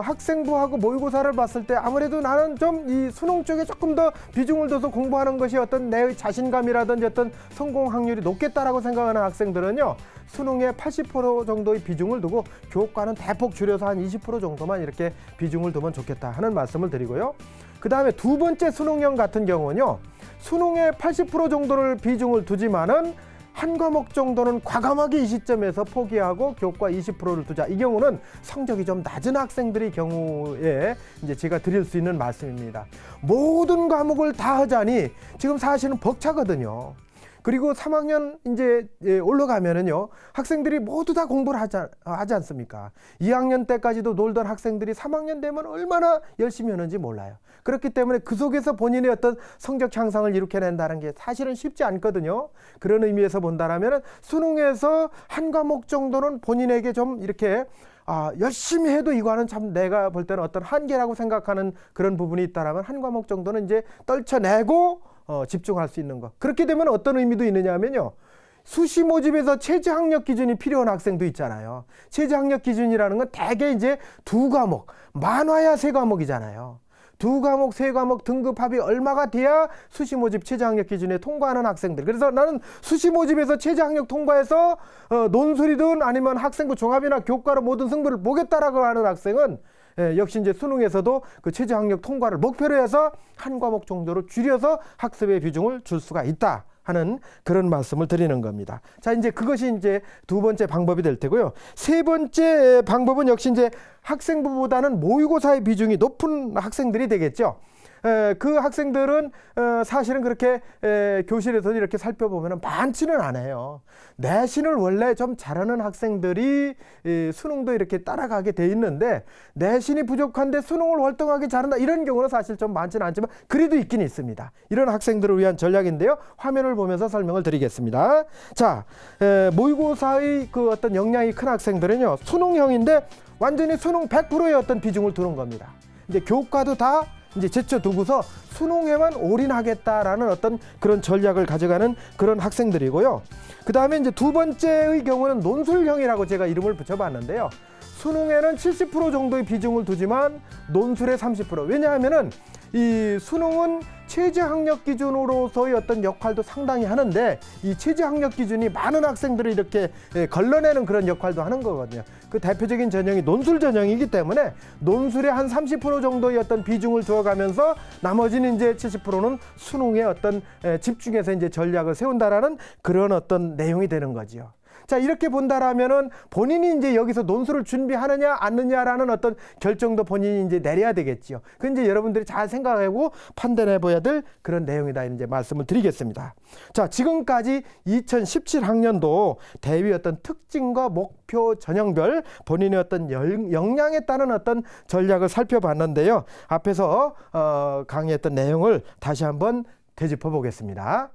학생부하고 모의고사를 봤을 때 아무래도 나는 좀 이 수능 쪽에 조금 더 비중을 둬서 공부하는 것이 어떤 내 자신감이라든지 어떤 성공 확률이 높겠다라고 생각하는 학생들은요, 수능에 80% 정도의 비중을 두고 교과는 대폭 줄여서 한 20% 정도만 이렇게 비중을 두면 좋겠다 하는 말씀을 드리고요. 그 다음에 두 번째 수능형 같은 경우는요, 수능에 80% 정도를 비중을 두지만은 한 과목 정도는 과감하게 이 시점에서 포기하고 교과 20%를 두자. 이 경우는 성적이 좀 낮은 학생들의 경우에 이제 제가 드릴 수 있는 말씀입니다. 모든 과목을 다 하자니 지금 사실은 벅차거든요. 그리고 3학년 이제 올라가면은요, 학생들이 모두 다 공부를 하지 않습니까? 2학년 때까지도 놀던 학생들이 3학년 되면 얼마나 열심히 하는지 몰라요. 그렇기 때문에 그 속에서 본인의 어떤 성적 향상을 일으켜낸다는 게 사실은 쉽지 않거든요. 그런 의미에서 본다라면 수능에서 한 과목 정도는 본인에게 좀 이렇게 열심히 해도 이거는 참 내가 볼 때는 어떤 한계라고 생각하는 그런 부분이 있다라면 한 과목 정도는 이제 떨쳐내고 집중할 수 있는 것. 그렇게 되면 어떤 의미도 있느냐면요, 수시 모집에서 최저 학력 기준이 필요한 학생도 있잖아요. 최저 학력 기준이라는 건 대개 이제 두 과목, 많아야 세 과목이잖아요. 두 과목, 세 과목 등급 합이 얼마가 돼야 수시 모집 최저 학력 기준에 통과하는 학생들. 그래서 나는 수시 모집에서 최저 학력 통과해서 논술이든 아니면 학생부 종합이나 교과로 모든 승부를 보겠다라고 하는 학생은 역시 이제 수능에서도 그 최저 학력 통과를 목표로 해서 한 과목 정도로 줄여서 학습의 비중을 줄 수가 있다 하는 그런 말씀을 드리는 겁니다. 자, 이제 그것이 이제 두 번째 방법이 될 테고요. 세 번째 방법은 역시 이제 학생부보다는 모의고사의 비중이 높은 학생들이 되겠죠. 그 학생들은 사실은 그렇게 교실에서 이렇게 살펴보면 많지는 않아요. 내신을 원래 좀 잘하는 학생들이 수능도 이렇게 따라가게 돼 있는데, 내신이 부족한데 수능을 월등하게 잘한다 이런 경우는 사실 좀 많지는 않지만 그래도 있긴 있습니다. 이런 학생들을 위한 전략인데요. 화면을 보면서 설명을 드리겠습니다. 자, 모의고사의 그 어떤 역량이 큰 학생들은요, 수능형인데 완전히 수능 100%의 어떤 비중을 두는 겁니다. 이제 교과도 다 이제 제쳐두고서 수능에만 올인하겠다라는 어떤 그런 전략을 가져가는 그런 학생들이고요. 그 다음에 이제 두 번째의 경우는 논술형이라고 제가 이름을 붙여봤는데요. 수능에는 70% 정도의 비중을 두지만 논술에 30%. 왜냐하면은 이 수능은 최저 학력 기준으로서의 어떤 역할도 상당히 하는데 이 최저 학력 기준이 많은 학생들을 이렇게 걸러내는 그런 역할도 하는 거거든요. 그 대표적인 전형이 논술 전형이기 때문에 논술에 한 30% 정도의 어떤 비중을 두어가면서 나머지는 이제 70%는 수능에 어떤 집중해서 이제 전략을 세운다라는 그런 어떤 내용이 되는 거죠. 자, 이렇게 본다라면은 본인이 이제 여기서 논술을 준비하느냐 않느냐라는 어떤 결정도 본인이 이제 내려야 되겠지요. 그 이제 여러분들이 잘 생각하고 판단해 봐야 될 그런 내용이다 이제 말씀을 드리겠습니다. 자, 지금까지 2017학년도 대위 어떤 특징과 목표 전형별 본인의 어떤 역량에 따른 어떤 전략을 살펴봤는데요. 앞에서 강의했던 내용을 다시 한번 되짚어 보겠습니다.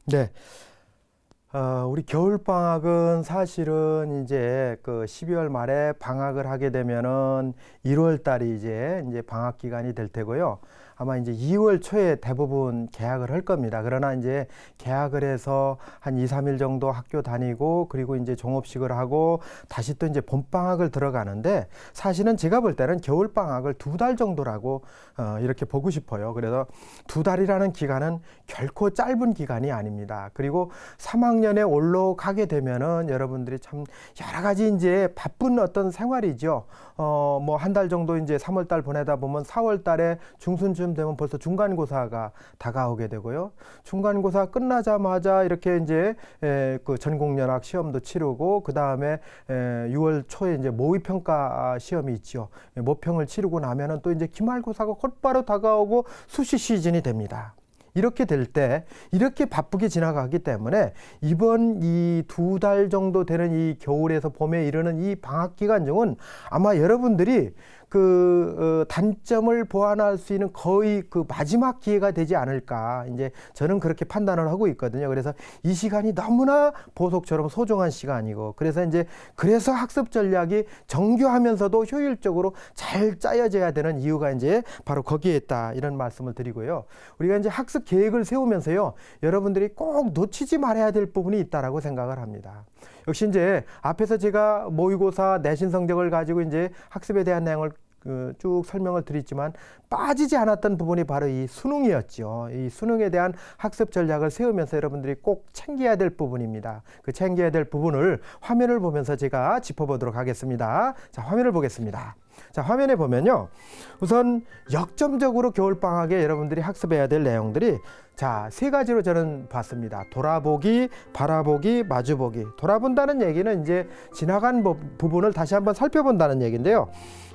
네. 우리 겨울방학은 사실은 이제 그 12월 말에 방학을 하게 되면은 1월 달이 이제 방학 기간이 될 테고요. 아마 이제 2월 초에 대부분 개학을 할 겁니다. 그러나 이제 개학을 해서 한 2, 3일 정도 학교 다니고 그리고 이제 종업식을 하고 다시 또 이제 봄방학을 들어가는데 사실은 제가 볼 때는 겨울방학을 2달 정도라고 이렇게 보고 싶어요. 그래서 2달이라는 기간은 결코 짧은 기간이 아닙니다. 그리고 3학년에 올라가게 되면은 여러분들이 참 여러 가지 이제 바쁜 어떤 생활이죠. 뭐 한 달 정도 이제 3월 달 보내다 보면 4월 달에 중순쯤 되면 벌써 중간고사가 다가오게 되고요. 중간고사 끝나자마자 이렇게 이제 그 전국연합 시험도 치르고 그 다음에 6월 초에 이제 모의평가 시험이 있죠. 모평을 치르고 나면은 또 이제 기말고사가 곧바로 다가오고 수시 시즌이 됩니다. 이렇게 될 때 이렇게 바쁘게 지나가기 때문에 이번 이 2달 정도 되는 이 겨울에서 봄에 이르는 이 방학 기간 중은 아마 여러분들이 그 단점을 보완할 수 있는 거의 그 마지막 기회가 되지 않을까 이제 저는 그렇게 판단을 하고 있거든요. 그래서 이 시간이 너무나 보석처럼 소중한 시간이고 그래서 학습 전략이 정교하면서도 효율적으로 잘 짜여져야 되는 이유가 이제 바로 거기에 있다 이런 말씀을 드리고요. 우리가 이제 학습 계획을 세우면서요 여러분들이 꼭 놓치지 말아야 될 부분이 있다라고 생각을 합니다. 역시 이제 앞에서 제가 모의고사 내신 성적을 가지고 이제 학습에 대한 내용을 쭉 설명을 드렸지만 빠지지 않았던 부분이 바로 이 수능이었죠. 이 수능에 대한 학습 전략을 세우면서 여러분들이 꼭 챙겨야 될 부분입니다. 그 챙겨야 될 부분을 화면을 보면서 제가 짚어보도록 하겠습니다. 자, 화면을 보겠습니다. 자, 화면에 보면요. 우선 역점적으로 겨울방학에 여러분들이 학습해야 될 내용들이 자, 3가지로 저는 봤습니다. 돌아보기, 바라보기, 마주보기. 돌아본다는 얘기는 이제 지나간 부분을 다시 한번 살펴본다는 얘기인데요.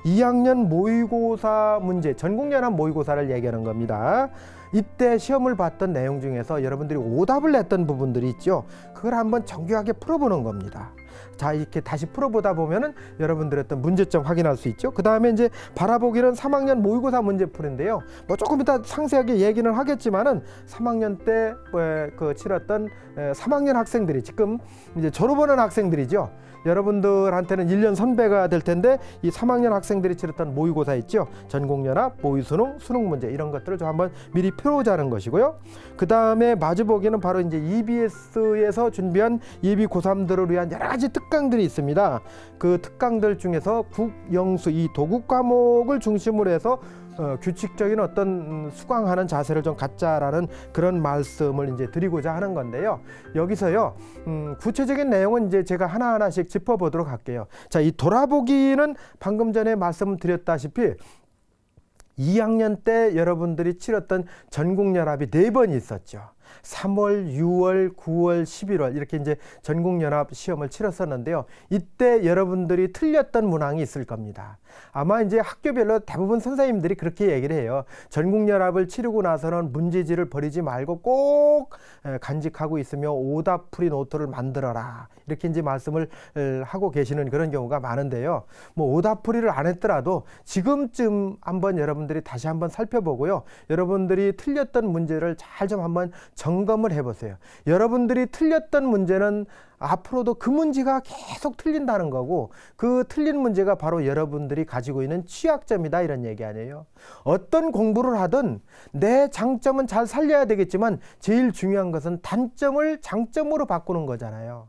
2학년 모의고사 문제, 전국연합 모의고사를 얘기하는 겁니다. 이때 시험을 봤던 내용 중에서 여러분들이 오답을 냈던 부분들이 있죠. 그걸 한번 정교하게 풀어보는 겁니다. 자, 이렇게 다시 풀어보다 보면은 여러분들의 어떤 문제점 확인할 수 있죠. 그 다음에 이제 바라보기는 3학년 모의고사 문제풀인데요. 뭐 조금 이따 상세하게 얘기는 하겠지만은 3학년 때 그 치렀던 3학년 학생들이 지금 이제 졸업하는 학생들이죠. 여러분들한테는 1년 선배가 될 텐데 이 3학년 학생들이 치렀던 모의고사 있죠. 전국연합, 모의수능, 수능 문제 이런 것들을 좀 한번 미리 풀어보자는 것이고요. 그 다음에 마주보기는 바로 이제 EBS에서 준비한 예비 고3들을 위한 여러 가지 특강들이 있습니다. 그 특강들 중에서 국영수 이 도국 과목을 중심으로 해서 규칙적인 어떤 수강하는 자세를 좀 갖자라는 그런 말씀을 이제 드리고자 하는 건데요. 여기서요, 구체적인 내용은 이제 제가 하나하나씩 짚어보도록 할게요. 자, 이 돌아보기는 방금 전에 말씀드렸다시피 2학년 때 여러분들이 치렀던 전국연합이 4번이 있었죠. 3월, 6월, 9월, 11월 이렇게 이제 전국연합 시험을 치렀었는데요. 이때 여러분들이 틀렸던 문항이 있을 겁니다. 아마 이제 학교별로 대부분 선생님들이 그렇게 얘기를 해요. 전국연합을 치르고 나서는 문제지를 버리지 말고 꼭 간직하고 있으며 오답풀이 노트를 만들어라. 이렇게 이제 말씀을 하고 계시는 그런 경우가 많은데요. 뭐 오답풀이를 안 했더라도 지금쯤 한번 여러분들이 다시 한번 살펴보고요. 여러분들이 틀렸던 문제를 잘 좀 한번 점검을 해보세요. 여러분들이 틀렸던 문제는 앞으로도 그 문제가 계속 틀린다는 거고, 그 틀린 문제가 바로 여러분들이 가지고 있는 취약점이다 이런 얘기 아니에요. 어떤 공부를 하든 내 장점은 잘 살려야 되겠지만 제일 중요한 것은 단점을 장점으로 바꾸는 거잖아요.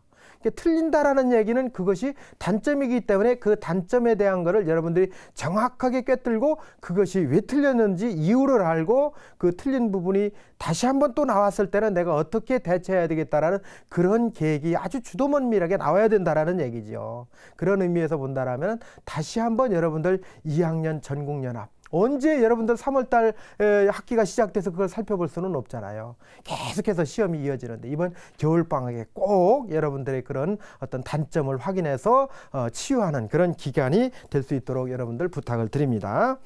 틀린다라는 얘기는 그것이 단점이기 때문에 그 단점에 대한 거를 여러분들이 정확하게 꿰뚫고 그것이 왜 틀렸는지 이유를 알고 그 틀린 부분이 다시 한번 또 나왔을 때는 내가 어떻게 대처해야 되겠다라는 그런 계획이 아주 주도면밀하게 나와야 된다라는 얘기죠. 그런 의미에서 본다라면 다시 한번 여러분들 2학년 전국연합 언제 여러분들 3월달 학기가 시작돼서 그걸 살펴볼 수는 없잖아요. 계속해서 시험이 이어지는데 이번 겨울방학에 꼭 여러분들의 그런 어떤 단점을 확인해서 치유하는 그런 기간이 될 수 있도록 여러분들 부탁을 드립니다.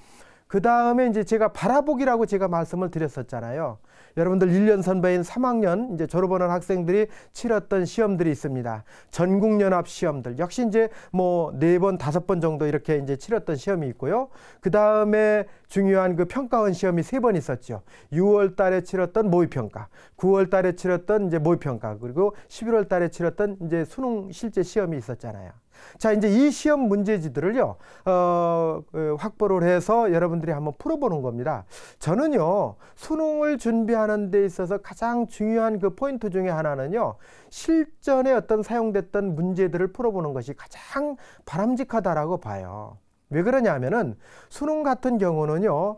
그 다음에 이제 제가 바라보기라고 제가 말씀을 드렸었잖아요. 여러분들 1년 선배인 3학년 이제 졸업하는 학생들이 치렀던 시험들이 있습니다. 전국연합 시험들 역시 이제 뭐 4번, 5번 정도 이렇게 이제 치렀던 시험이 있고요. 그 다음에 중요한 그 평가원 시험이 3번 있었죠. 6월 달에 치렀던 모의평가, 9월 달에 치렀던 이제 모의평가, 그리고 11월 달에 치렀던 이제 수능 실제 시험이 있었잖아요. 자, 이제 이 시험 문제지들을요, 확보를 해서 여러분들이 한번 풀어보는 겁니다. 저는요, 수능을 준비하는 데 있어서 가장 중요한 그 포인트 중에 하나는요, 실전에 어떤 사용됐던 문제들을 풀어보는 것이 가장 바람직하다라고 봐요. 왜 그러냐면은 수능 같은 경우는요,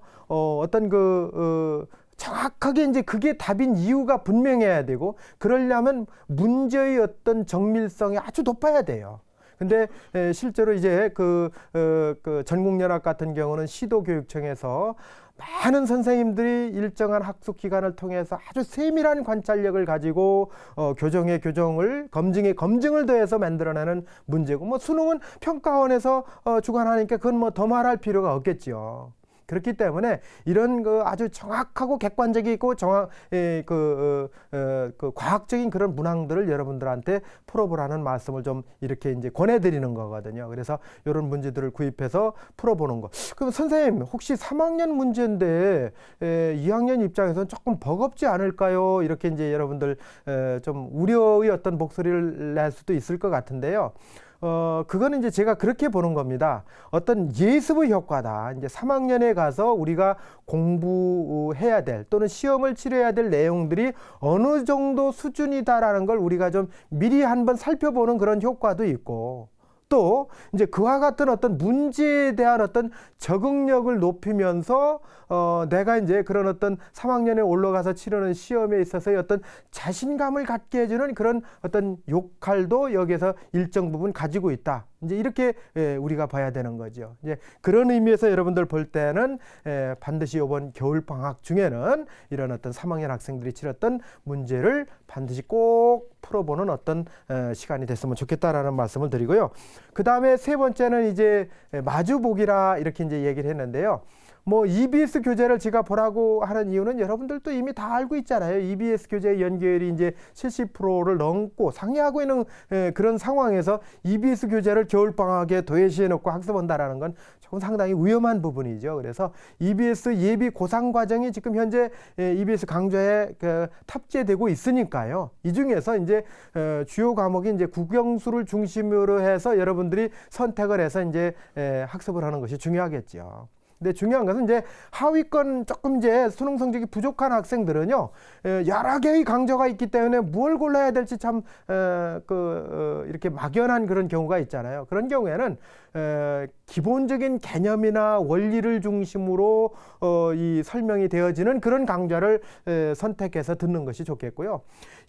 정확하게 이제 그게 답인 이유가 분명해야 되고, 그러려면 문제의 어떤 정밀성이 아주 높아야 돼요. 근데 실제로 이제 그 전국연합 같은 경우는 시도교육청에서 많은 선생님들이 일정한 학습 기간을 통해서 아주 세밀한 관찰력을 가지고 교정에 교정을, 검증에 검증을 더해서 만들어내는 문제고, 뭐 수능은 평가원에서 주관하니까 그건 뭐 더 말할 필요가 없겠지요. 그렇기 때문에 이런 그 아주 정확하고 객관적이고 과학적인 그런 문항들을 여러분들한테 풀어보라는 말씀을 좀 이렇게 이제 권해드리는 거거든요. 그래서 이런 문제들을 구입해서 풀어보는 거. 그럼 선생님 혹시 3학년 문제인데 2학년 입장에서는 조금 버겁지 않을까요? 이렇게 이제 여러분들 좀 우려의 어떤 목소리를 낼 수도 있을 것 같은데요. 그거는 이제 제가 그렇게 보는 겁니다. 어떤 예습의 효과다. 이제 3학년에 가서 우리가 공부해야 될 또는 시험을 치러야 될 내용들이 어느 정도 수준이다라는 걸 우리가 좀 미리 한번 살펴보는 그런 효과도 있고, 또 이제 그와 같은 어떤 문제에 대한 어떤 적응력을 높이면서 내가 이제 그런 어떤 3학년에 올라가서 치르는 시험에 있어서의 어떤 자신감을 갖게 해주는 그런 어떤 역할도 여기에서 일정 부분 가지고 있다. 이제 이렇게 우리가 봐야 되는 거죠. 이제 그런 의미에서 여러분들 볼 때는 반드시 이번 겨울 방학 중에는 이런 어떤 3학년 학생들이 치렀던 문제를 반드시 꼭 풀어보는 어떤 시간이 됐으면 좋겠다라는 말씀을 드리고요. 그 다음에 세 번째는 이제 마주보기라 이렇게 이제 얘기를 했는데요. 뭐 EBS 교재를 제가 보라고 하는 이유는 여러분들도 이미 다 알고 있잖아요. EBS 교재 연계율이 이제 70%를 넘고 상회하고 있는 그런 상황에서 EBS 교재를 겨울방학에 도외시해 놓고 학습한다라는 건 조금 상당히 위험한 부분이죠. 그래서 EBS 예비 고상 과정이 지금 현재 EBS 강좌에 탑재되고 있으니까요. 이 중에서 이제 주요 과목이 이제 국영수를 중심으로 해서 여러분들이 선택을 해서 이제 학습을 하는 것이 중요하겠죠. 근데 중요한 것은 이제 하위권 조금 이제 수능 성적이 부족한 학생들은요, 여러 개의 강좌가 있기 때문에 뭘 골라야 될지 참 이렇게 막연한 그런 경우가 있잖아요. 그런 경우에는 기본적인 개념이나 원리를 중심으로 이 설명이 되어지는 그런 강좌를 선택해서 듣는 것이 좋겠고요.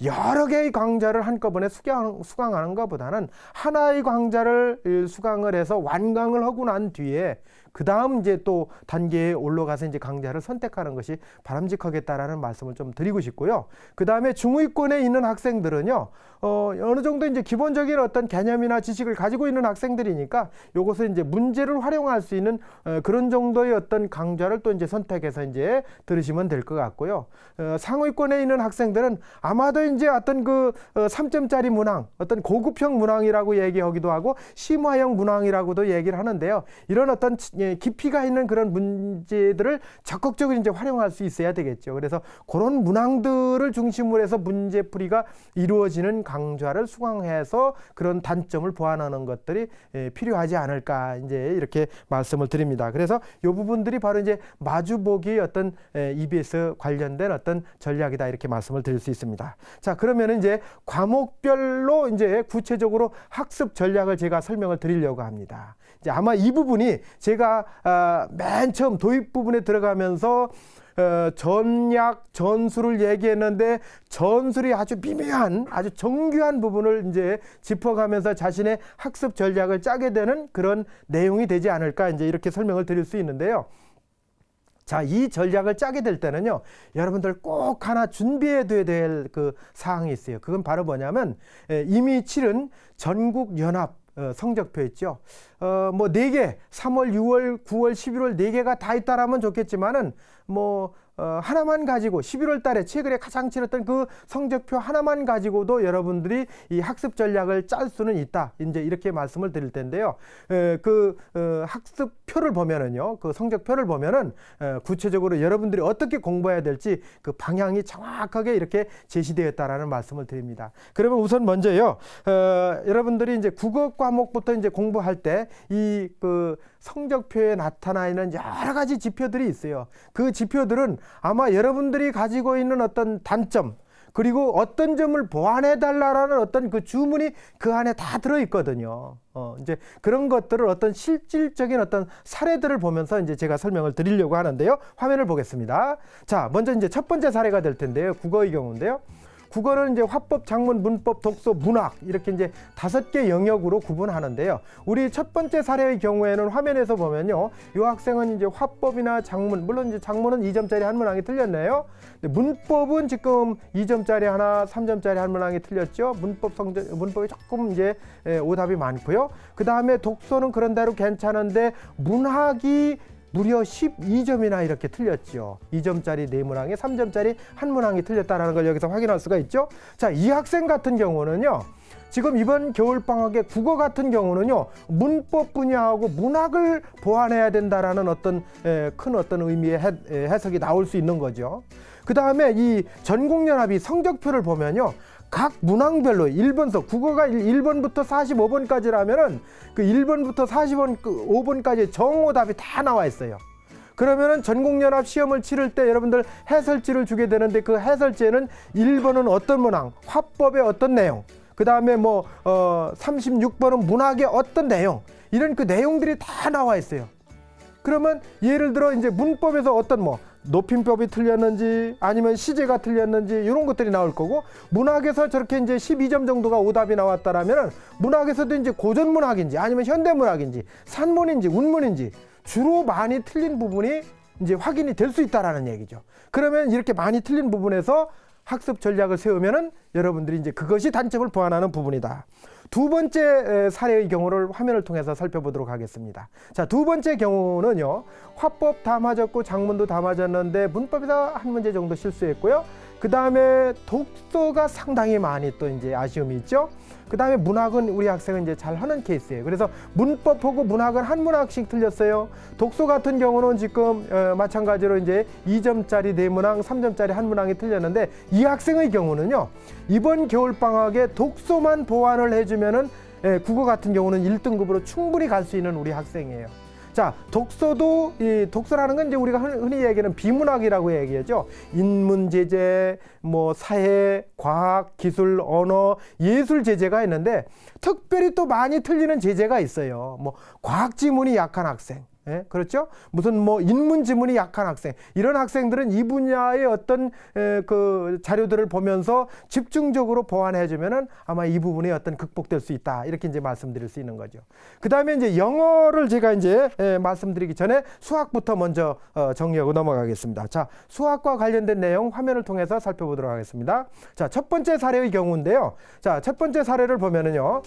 여러 개의 강좌를 한꺼번에 수강하는 것보다는 하나의 강좌를 수강을 해서 완강을 하고 난 뒤에 그 다음 이제 또 단계에 올라가서 이제 강좌를 선택하는 것이 바람직하겠다라는 말씀을 좀 드리고 싶고요. 그 다음에 중위권에 있는 학생들은요, 어느 정도 이제 기본적인 어떤 개념이나 지식을 가지고 있는 학생들이니까 요것을 이제 문제를 활용할 수 있는 그런 정도의 어떤 강좌를 또 이제 선택해서 이제 들으시면 될 것 같고요. 상위권에 있는 학생들은 아마도 이제 어떤 그 3점짜리 문항, 어떤 고급형 문항이라고 얘기하기도 하고 심화형 문항이라고도 얘기를 하는데요. 이런 어떤 깊이가 있는 그런 문제들을 적극적으로 이제 활용할 수 있어야 되겠죠. 그래서 그런 문항들을 중심으로 해서 문제풀이가 이루어지는 강좌를 수강해서 그런 단점을 보완하는 것들이 필요하지 않을까 이제 이렇게 말씀을 드립니다. 그래서 이 부분들이 바로 이제 마주보기 어떤 EBS 관련된 어떤 전략이다 이렇게 말씀을 드릴 수 있습니다. 자, 그러면 이제 과목별로 이제 구체적으로 학습 전략을 제가 설명을 드리려고 합니다. 이제 아마 이 부분이 제가 맨 처음 도입 부분에 들어가면서 전약, 전술을 얘기했는데 전술이 아주 미묘한, 아주 정교한 부분을 이제 짚어가면서 자신의 학습 전략을 짜게 되는 그런 내용이 되지 않을까 이제 이렇게 설명을 드릴 수 있는데요. 자, 이 전략을 짜게 될 때는요, 여러분들 꼭 하나 준비해 둬야 될 그 사항이 있어요. 그건 바로 뭐냐면 이미 치른 전국 연합 성적표 있죠. 뭐 4개, 3월, 6월, 9월, 11월 4개가 다 있다라면 좋겠지만은 뭐 하나만 가지고 11월 달에 최근에 가장 치렀던 그 성적표 하나만 가지고도 여러분들이 이 학습 전략을 짤 수는 있다. 이제 이렇게 말씀을 드릴 텐데요. 학습표를 보면은요, 그 성적표를 보면은 구체적으로 여러분들이 어떻게 공부해야 될지 그 방향이 정확하게 이렇게 제시되었다라는 말씀을 드립니다. 그러면 우선 먼저요, 여러분들이 이제 국어 과목부터 이제 공부할 때 이 그 성적표에 나타나 있는 여러 가지 지표들이 있어요. 그 지표들은 아마 여러분들이 가지고 있는 어떤 단점, 그리고 어떤 점을 보완해 달라라는 어떤 그 주문이 그 안에 다 들어 있거든요. 이제 그런 것들을 어떤 실질적인 어떤 사례들을 보면서 이제 제가 설명을 드리려고 하는데요. 화면을 보겠습니다. 자, 먼저 이제 첫 번째 사례가 될 텐데요. 국어의 경우인데요. 국어는 이제 화법, 작문, 문법, 독서, 문학 이렇게 이제 5개 영역으로 구분하는데요. 우리 첫 번째 사례의 경우에는 화면에서 보면요, 이 학생은 이제 화법이나 작문, 물론 이제 작문은 2점짜리 한 문항이 틀렸네요. 근데 문법은 지금 2점짜리 하나, 3점짜리 한 문항이 틀렸죠. 문법이 조금 이제 오답이 많고요. 그 다음에 독서는 그런 대로 괜찮은데 문학이 무려 12점이나 이렇게 틀렸죠. 2점짜리 4문항에 3점짜리 한 문항이 틀렸다는 걸 여기서 확인할 수가 있죠. 자, 이 학생 같은 경우는요, 지금 이번 겨울방학에 국어 같은 경우는요, 문법 분야하고 문학을 보완해야 된다라는 어떤 큰 어떤 의미의 해석이 나올 수 있는 거죠. 그 다음에 이 전국연합이 성적표를 보면요, 각 문항별로 1번서 국어가 1번부터 45번까지라면은 그 1번부터 45번까지 정오답이 다 나와 있어요. 그러면은 전국연합 시험을 치를 때 여러분들 해설지를 주게 되는데 그 해설지에는 1번은 어떤 문항, 화법의 어떤 내용, 그 다음에 뭐 36번은 문학의 어떤 내용, 이런 그 내용들이 다 나와 있어요. 그러면 예를 들어 이제 문법에서 어떤 뭐 높임법이 틀렸는지 아니면 시제가 틀렸는지 이런 것들이 나올 거고, 문학에서 저렇게 이제 12점 정도가 오답이 나왔다라면 문학에서도 이제 고전 문학인지 아니면 현대 문학인지 산문인지 운문인지 주로 많이 틀린 부분이 이제 확인이 될 수 있다라는 얘기죠. 그러면 이렇게 많이 틀린 부분에서 학습 전략을 세우면은 여러분들이 이제 그것이 단점을 보완하는 부분이다. 두 번째 사례의 경우를 화면을 통해서 살펴보도록 하겠습니다. 자, 두 번째 경우는요, 화법 다 맞았고 작문도 다 맞았는데 문법에서 한 문제 정도 실수했고요. 그 다음에 독서가 상당히 많이 또 이제 아쉬움이 있죠. 그 다음에 문학은 우리 학생은 이제 잘 하는 케이스예요. 그래서 문법하고 문학은 한 문학씩 틀렸어요. 독서 같은 경우는 지금 마찬가지로 이제 2점짜리 4문항, 3점짜리 한 문항이 틀렸는데, 이 학생의 경우는요, 이번 겨울방학에 독서만 보완을 해주면은 국어 같은 경우는 1등급으로 충분히 갈 수 있는 우리 학생이에요. 자, 독서도 이 독서라는 건 이제 우리가 흔히 얘기하는 비문학이라고 얘기하죠. 인문 제재, 뭐 사회, 과학, 기술, 언어, 예술 제재가 있는데 특별히 또 많이 틀리는 제재가 있어요. 뭐 과학 지문이 약한 학생. 예, 그렇죠? 무슨 뭐 인문 지문이 약한 학생, 이런 학생들은 이 분야의 어떤 그 자료들을 보면서 집중적으로 보완해 주면은 아마 이 부분이 어떤 극복될 수 있다, 이렇게 이제 말씀드릴 수 있는 거죠. 그 다음에 이제 영어를 제가 이제 말씀드리기 전에 수학부터 먼저 정리하고 넘어가겠습니다. 자, 수학과 관련된 내용 화면을 통해서 살펴보도록 하겠습니다. 자, 첫 번째 사례의 경우인데요. 자, 첫 번째 사례를 보면은요,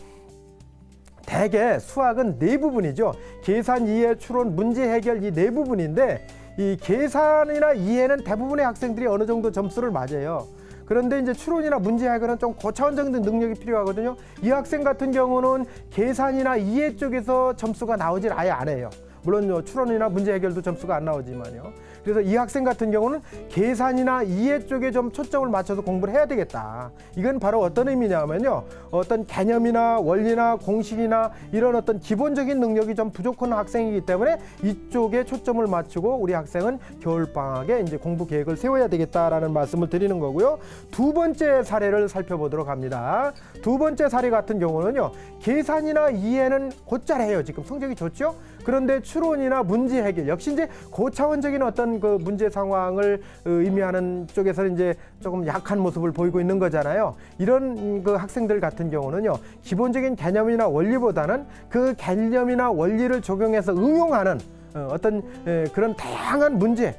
대개 수학은 네 부분이죠. 계산, 이해, 추론, 문제 해결, 이 네 부분인데 이 계산이나 이해는 대부분의 학생들이 어느 정도 점수를 맞아요. 그런데 이제 추론이나 문제 해결은 좀 고차원적인 능력이 필요하거든요. 이 학생 같은 경우는 계산이나 이해 쪽에서 점수가 나오질 아예 안 해요. 물론 추론이나 문제 해결도 점수가 안 나오지만요. 그래서 이 학생 같은 경우는 계산이나 이해 쪽에 좀 초점을 맞춰서 공부를 해야 되겠다. 이건 바로 어떤 의미냐면요, 어떤 개념이나 원리나 공식이나 이런 어떤 기본적인 능력이 좀 부족한 학생이기 때문에 이쪽에 초점을 맞추고 우리 학생은 겨울방학에 이제 공부 계획을 세워야 되겠다라는 말씀을 드리는 거고요. 두 번째 사례를 살펴보도록 합니다. 두 번째 사례 같은 경우는요, 계산이나 이해는 곧잘 해요. 지금 성적이 좋죠? 그런데 추론이나 문제 해결, 역시 이제 고차원적인 어떤 그 문제 상황을 의미하는 쪽에서 이제 조금 약한 모습을 보이고 있는 거잖아요. 이런 그 학생들 같은 경우는요, 기본적인 개념이나 원리보다는 그 개념이나 원리를 적용해서 응용하는 어떤 그런 다양한 문제,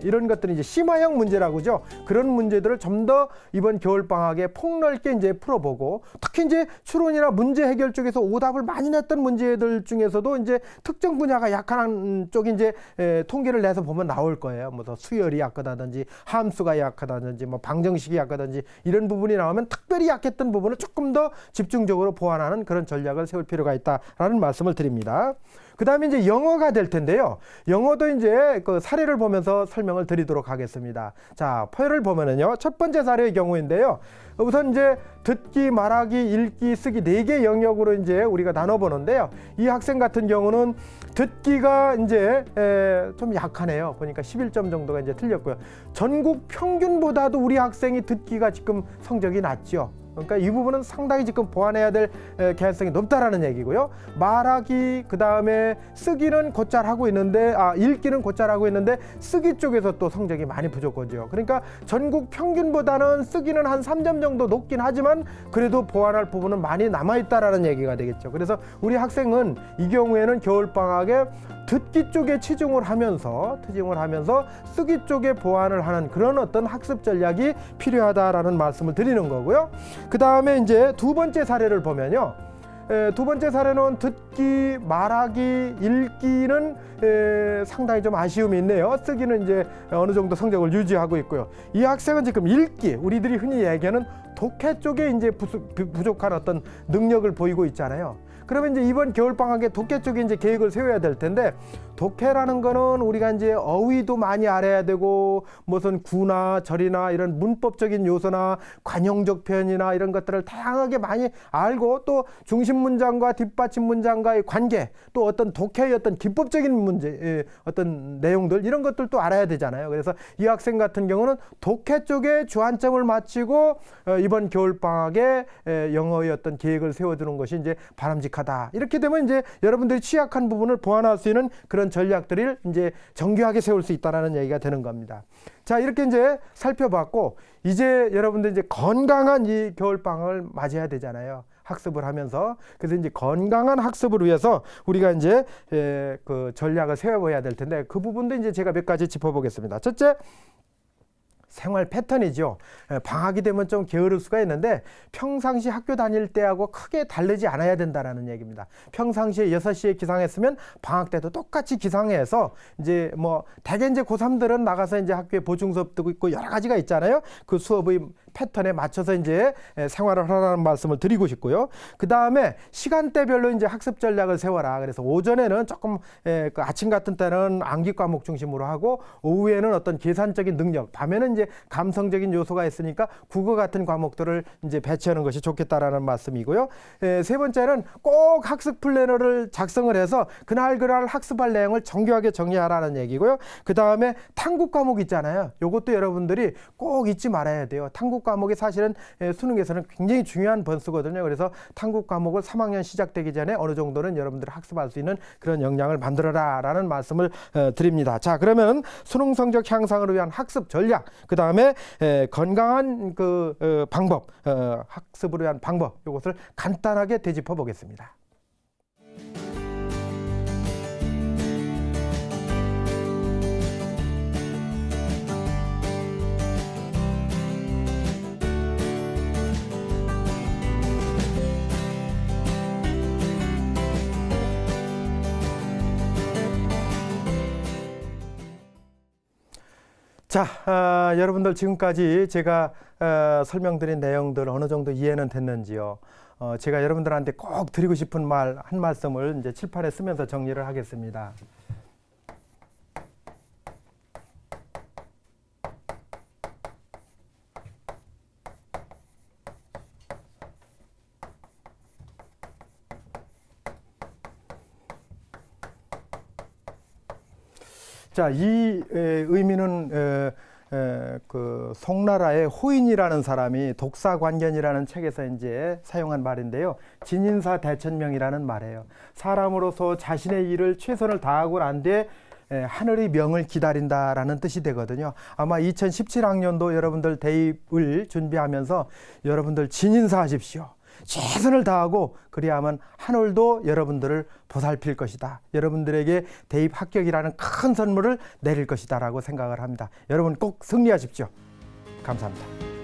이런 것들이 이제 심화형 문제라고 하죠. 그런 문제들을 좀 더 이번 겨울방학에 폭넓게 이제 풀어보고, 특히 이제 추론이나 문제 해결 쪽에서 오답을 많이 냈던 문제들 중에서도 이제 특정 분야가 약한 쪽이 이제 통계를 내서 보면 나올 거예요. 뭐 수열이 약하다든지 함수가 약하다든지 뭐 방정식이 약하다든지 이런 부분이 나오면 특별히 약했던 부분을 조금 더 집중적으로 보완하는 그런 전략을 세울 필요가 있다라는 말씀을 드립니다. 그 다음에 이제 영어가 될 텐데요. 영어도 이제 그 사례를 보면서 설명을 드리도록 하겠습니다. 자, 표를 보면은요, 첫 번째 사례의 경우인데요. 우선 이제 듣기, 말하기, 읽기, 쓰기 4개 영역으로 이제 우리가 나눠보는데요. 이 학생 같은 경우는 듣기가 이제 좀 약하네요. 보니까 11점 정도가 이제 틀렸고요. 전국 평균보다도 우리 학생이 듣기가 지금 성적이 낮죠. 그러니까 이 부분은 상당히 지금 보완해야 될 개연성이 높다라는 얘기고요. 말하기, 그 다음에 쓰기는 곧잘 하고 있는데, 읽기는 곧잘 하고 있는데 쓰기 쪽에서 또 성적이 많이 부족하죠. 그러니까 전국 평균보다는 쓰기는 한 3점 정도 높긴 하지만 그래도 보완할 부분은 많이 남아있다라는 얘기가 되겠죠. 그래서 우리 학생은 이 경우에는 겨울방학에 듣기 쪽에 치중을 하면서 쓰기 쪽에 보완을 하는 그런 어떤 학습 전략이 필요하다라는 말씀을 드리는 거고요. 그 다음에 이제 두 번째 사례를 보면요. 두 번째 사례는 듣기, 말하기, 읽기는 상당히 좀 아쉬움이 있네요. 쓰기는 이제 어느 정도 성적을 유지하고 있고요. 이 학생은 지금 읽기, 우리들이 흔히 얘기하는 독해 쪽에 이제 부족한 어떤 능력을 보이고 있잖아요. 그러면 이제 이번 겨울방학에 독해 쪽에 이제 계획을 세워야 될 텐데, 독해라는 거는 우리가 이제 어휘도 많이 알아야 되고, 무슨 구나 절이나 이런 문법적인 요소나 관용적 표현이나 이런 것들을 다양하게 많이 알고, 또 중심 문장과 뒷받침 문장과의 관계, 또 어떤 독해의 어떤 기법적인 문제, 어떤 내용들, 이런 것들도 알아야 되잖아요. 그래서 이 학생 같은 경우는 독해 쪽에 주안점을 맞추고 이번 겨울방학에 영어의 어떤 계획을 세워두는 것이 이제 바람직하다. 이렇게 되면 이제 여러분들이 취약한 부분을 보완할 수 있는 그런 전략들을 이제 정교하게 세울 수 있다라는 얘기가 되는 겁니다. 자, 이렇게 이제 살펴봤고, 이제 여러분들 이제 건강한 이 겨울방학을 맞이해야 되잖아요. 학습을 하면서. 그래서 이제 건강한 학습을 위해서 우리가 이제 그 전략을 세워야 될 텐데, 그 부분도 이제 제가 몇 가지 짚어보겠습니다. 첫째, 생활 패턴이죠. 방학이 되면 좀 게으를 수가 있는데 평상시 학교 다닐 때하고 크게 다르지 않아야 된다라는 얘기입니다. 평상시에 6시에 기상했으면 방학 때도 똑같이 기상해서 이제 뭐 대개 이제 고3들은 나가서 이제 학교에 보충 수업도 있고 여러 가지가 있잖아요. 그 수업의 패턴에 맞춰서 이제 생활을 하라는 말씀을 드리고 싶고요. 그 다음에 시간대별로 이제 학습 전략을 세워라. 그래서 오전에는 조금 그 아침 같은 때는 암기 과목 중심으로 하고 오후에는 어떤 계산적인 능력, 밤에는 이제 감성적인 요소가 있으니까 국어 같은 과목들을 이제 배치하는 것이 좋겠다라는 말씀이고요. 세 번째는 꼭 학습 플래너를 작성을 해서 그날 학습할 내용을 정교하게 정리하라는 얘기고요. 그 다음에 탐구 과목 있잖아요. 이것도 여러분들이 꼭 잊지 말아야 돼요. 탐구 과목이 사실은 수능에서는 굉장히 중요한 번수거든요. 그래서 탐구 과목을 3학년 시작되기 전에 어느 정도는 여러분들이 학습할 수 있는 그런 역량을 만들어라라는 말씀을 드립니다. 자, 그러면 수능 성적 향상을 위한 학습 전략, 그 다음에 건강한 그 방법, 학습을 위한 방법, 이것을 간단하게 되짚어 보겠습니다. 자, 여러분들 지금까지 제가 설명드린 내용들 어느 정도 이해는 됐는지요? 제가 여러분들한테 꼭 드리고 싶은 한 말씀을 이제 칠판에 쓰면서 정리를 하겠습니다. 자, 이 의미는 그 송나라의 호인이라는 사람이 독사관견이라는 책에서 이제 사용한 말인데요. 진인사 대천명이라는 말이에요. 사람으로서 자신의 일을 최선을 다하고 난 뒤에 하늘의 명을 기다린다라는 뜻이 되거든요. 아마 2017학년도 여러분들 대입을 준비하면서 여러분들 진인사 하십시오. 최선을 다하고 그리하면 하늘도 여러분들을 보살필 것이다. 여러분들에게 대입 합격이라는 큰 선물을 내릴 것이다 라고 생각을 합니다. 여러분 꼭 승리하십시오. 감사합니다.